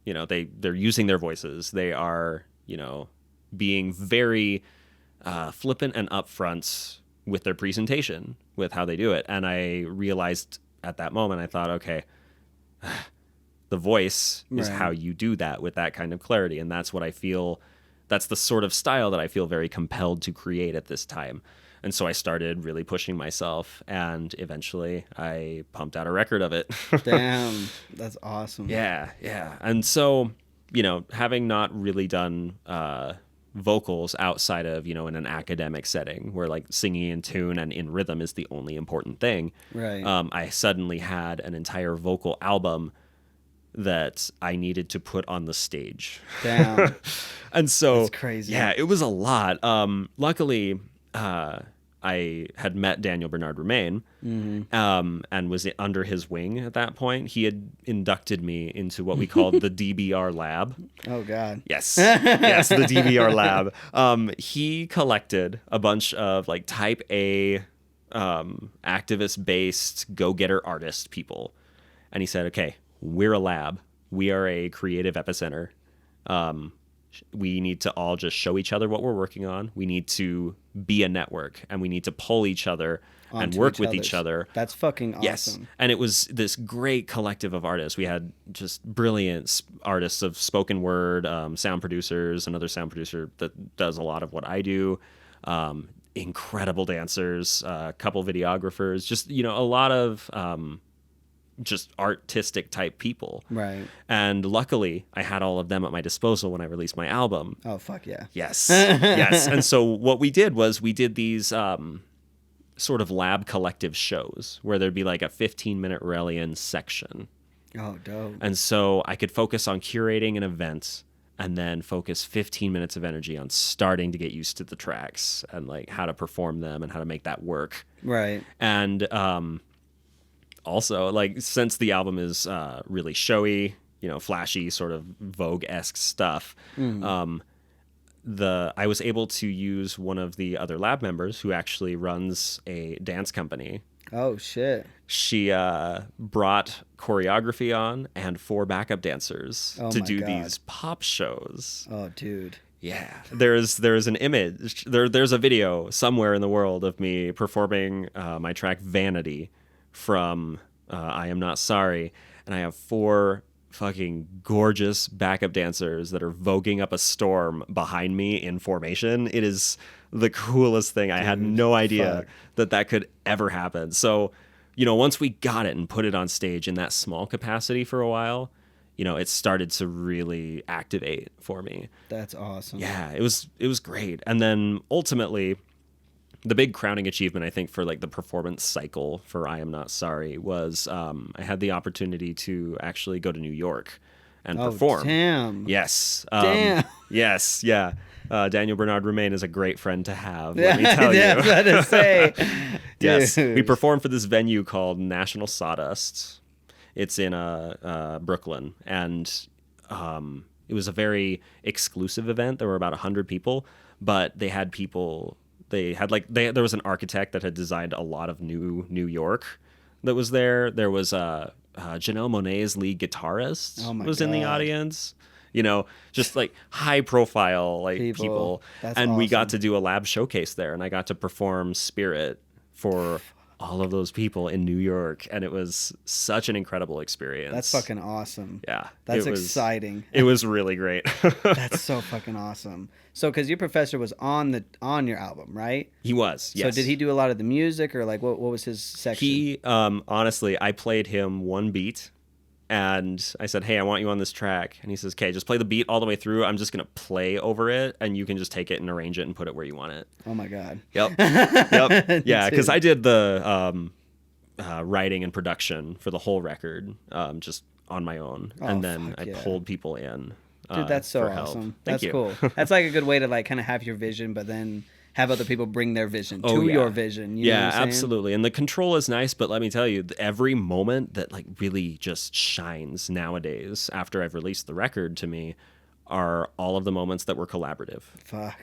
Speaker 2: You know, they're using their voices. They are, you know, being very flippant and upfront with their presentation, with how they do it. And I realized at that moment, I thought, okay, the voice is how you do that with that kind of clarity. And that's what I feel, that's the sort of style that I feel very compelled to create at this time. And so I started really pushing myself, and eventually I pumped out a record of it.
Speaker 1: Damn, that's awesome.
Speaker 2: Yeah. And so, you know, having not really done vocals outside of, you know, in an academic setting where like singing in tune and in rhythm is the only important thing.
Speaker 1: Right.
Speaker 2: I suddenly had an entire vocal album that I needed to put on the stage.
Speaker 1: Damn.
Speaker 2: And so,
Speaker 1: that's crazy.
Speaker 2: Yeah, it was a lot. Luckily, I had met Daniel Bernard Romain, and was under his wing at that point. He had inducted me into what we called the DBR lab.
Speaker 1: Oh God.
Speaker 2: Yes, the DBR lab. He collected a bunch of like type A, activist-based go-getter artist people, and he said, "Okay, we're a lab. We are a creative epicenter. We need to all just show each other what we're working on. We need to be a network, and we need to pull each other and work with each other."
Speaker 1: That's fucking awesome.
Speaker 2: Yes. And it was this great collective of artists. We had just brilliant artists of spoken word, sound producers, another sound producer that does a lot of what I do, incredible dancers, a couple videographers, just, you know, a lot of just artistic type people.
Speaker 1: Right.
Speaker 2: And luckily I had all of them at my disposal when I released my album.
Speaker 1: Oh fuck yeah.
Speaker 2: Yes. Yes. And so what we did was we did these sort of lab collective shows where there'd be like a 15-minute Religion section.
Speaker 1: Oh dope.
Speaker 2: And so I could focus on curating an event and then focus 15 minutes of energy on starting to get used to the tracks and like how to perform them and how to make that work.
Speaker 1: Right.
Speaker 2: And also, like, since the album is really showy, you know, flashy, sort of Vogue-esque stuff, I was able to use one of the other lab members who actually runs a dance company
Speaker 1: Oh shit.
Speaker 2: She brought choreography on and 4 backup dancers to do these pop shows.
Speaker 1: Oh, dude.
Speaker 2: Yeah, there's an image. There's a video somewhere in the world of me performing my track "Vanity" from "I Am Not Sorry," and I have 4 fucking gorgeous backup dancers that are voguing up a storm behind me in formation. It is the coolest thing. Dude, I had no idea that could ever happen. So, once we got it and put it on stage in that small capacity for a while, it started to really activate for me.
Speaker 1: That's awesome.
Speaker 2: Yeah, it was great. And then ultimately, the big crowning achievement, I think, for like the performance cycle for I Am Not Sorry was I had the opportunity to actually go to New York and perform.
Speaker 1: Damn.
Speaker 2: Yes.
Speaker 1: Damn.
Speaker 2: Yes. Yeah. Daniel Bernard Romain is a great friend to have. Let me tell you.
Speaker 1: That's what to say.
Speaker 2: Yes. We performed for this venue called National Sawdust. It's in Brooklyn, and it was a very exclusive event. There were about 100 people, but they had people. There was an architect that had designed a lot of New York that was there. There was Janelle Monáe's lead guitarist was in the audience. Just like high profile people. And awesome. We got to do a lab showcase there, and I got to perform Spirit for all of those people in New York, and it was such an incredible experience.
Speaker 1: That's fucking awesome.
Speaker 2: Yeah.
Speaker 1: That's exciting.
Speaker 2: It was really great.
Speaker 1: That's so fucking awesome. So, because your professor was on your album, right?
Speaker 2: He was, yes.
Speaker 1: So did he do a lot of the music, or like what was his section?
Speaker 2: He, honestly, I played him one beat, and I said, hey, I want you on this track. And he says, okay, just play the beat all the way through. I'm just going to play over it, and you can just take it and arrange it and put it where you want it.
Speaker 1: Oh, my God.
Speaker 2: Yep. Yep. Yeah, because I did the writing and production for the whole record just on my own. And then I pulled people in.
Speaker 1: Dude, that's so awesome. That's cool. That's like a good way to like kind of have your vision, but then have other people bring their vision to your vision. You know what I'm saying?
Speaker 2: Absolutely. And the control is nice, but let me tell you, every moment that like really just shines nowadays after I've released the record to me are all of the moments that were collaborative.
Speaker 1: Fuck.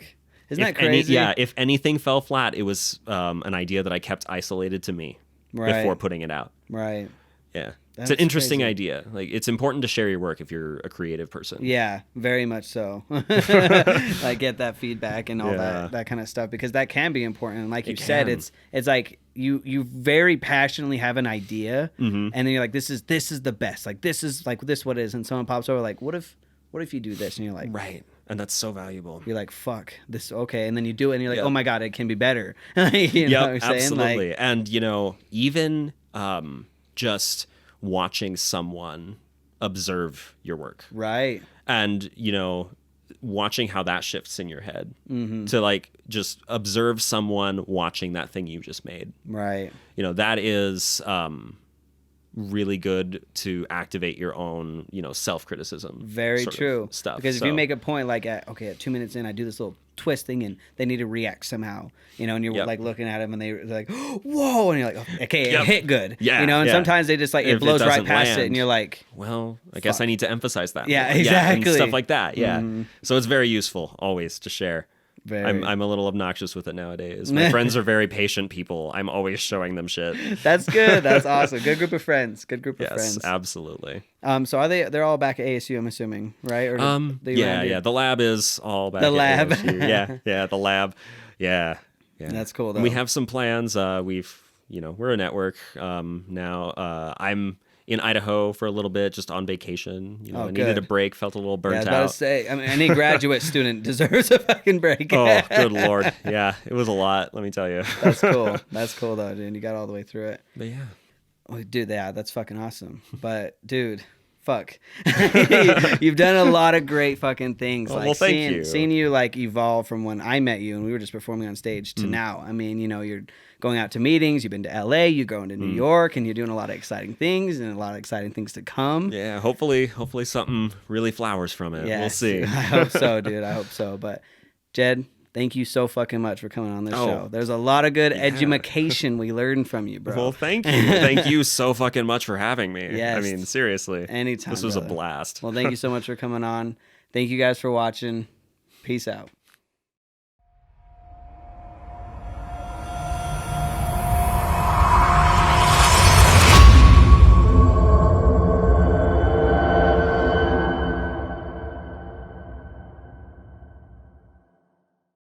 Speaker 1: Isn't that crazy?
Speaker 2: If anything fell flat, it was an idea that I kept isolated to me before putting it out.
Speaker 1: Right.
Speaker 2: Yeah. It's an interesting idea. Like, it's important to share your work if you're a creative person.
Speaker 1: Yeah, very much so. Like, get that feedback and all that kind of stuff, because that can be important. And like you said, it's like you very passionately have an idea, and then you're like, this is the best. Like, this is like this what it is, and someone pops over like, what if you do this? And you're like,
Speaker 2: right. And that's so valuable.
Speaker 1: You're like, fuck this. Okay. And then you do it, and you're like, oh my God, it can be better. You know what I'm saying?
Speaker 2: Absolutely.
Speaker 1: Like,
Speaker 2: and even just watching someone observe your work.
Speaker 1: Right.
Speaker 2: And, watching how that shifts in your head to like just observe someone watching that thing you just made.
Speaker 1: Right.
Speaker 2: That is really good to activate your own, self-criticism.
Speaker 1: Very true.
Speaker 2: Stuff.
Speaker 1: Because if you make a point like, at 2 minutes in, I do this little twisting and they need to react somehow, and you're like looking at them and they're like, whoa, and you're like, okay, it hit good. Yeah. And sometimes they just like, it blows right past it and you're like,
Speaker 2: well, I guess I need to emphasize that.
Speaker 1: Yeah, more. Exactly.
Speaker 2: And stuff like that. Yeah. So it's very useful always to share. I'm a little obnoxious with it nowadays. My friends are very patient people. I'm always showing them shit.
Speaker 1: That's good. That's awesome. Good group of friends. Friends.
Speaker 2: Yes, absolutely.
Speaker 1: So are they're all back at ASU, I'm assuming, right? Or
Speaker 2: yeah. The lab is all back.
Speaker 1: The lab.
Speaker 2: At ASU. Yeah. The lab. Yeah.
Speaker 1: That's cool though.
Speaker 2: And we have some plans. We're a network now. I'm in Idaho for a little bit, just on vacation. I needed a break, felt a little burnt out.
Speaker 1: I was about to say, any graduate student deserves a fucking break.
Speaker 2: Oh, good Lord. Yeah, it was a lot, let me tell you.
Speaker 1: That's cool. That's cool, though, dude. You got all the way through it.
Speaker 2: But yeah.
Speaker 1: Oh, dude, that's fucking awesome. But, dude, fuck. You've done a lot of great fucking things.
Speaker 2: Well, thank you.
Speaker 1: Seeing you, like, evolve from when I met you and we were just performing on stage to now. I mean, you're going out to meetings, you've been to LA, you're going to New York, and you're doing a lot of exciting things and a lot of exciting things to come.
Speaker 2: Yeah, hopefully something really flowers from it. Yeah, we'll see.
Speaker 1: I hope so, dude. I hope so. But Jedd, thank you so fucking much for coming on this show. There's a lot of good edumacation we learned from you, bro.
Speaker 2: Well, thank you. Thank you so fucking much for having me.
Speaker 1: Yes.
Speaker 2: I mean, seriously.
Speaker 1: Anytime.
Speaker 2: This was
Speaker 1: brother.
Speaker 2: A blast.
Speaker 1: Well, thank you so much for coming on. Thank you guys for watching. Peace out.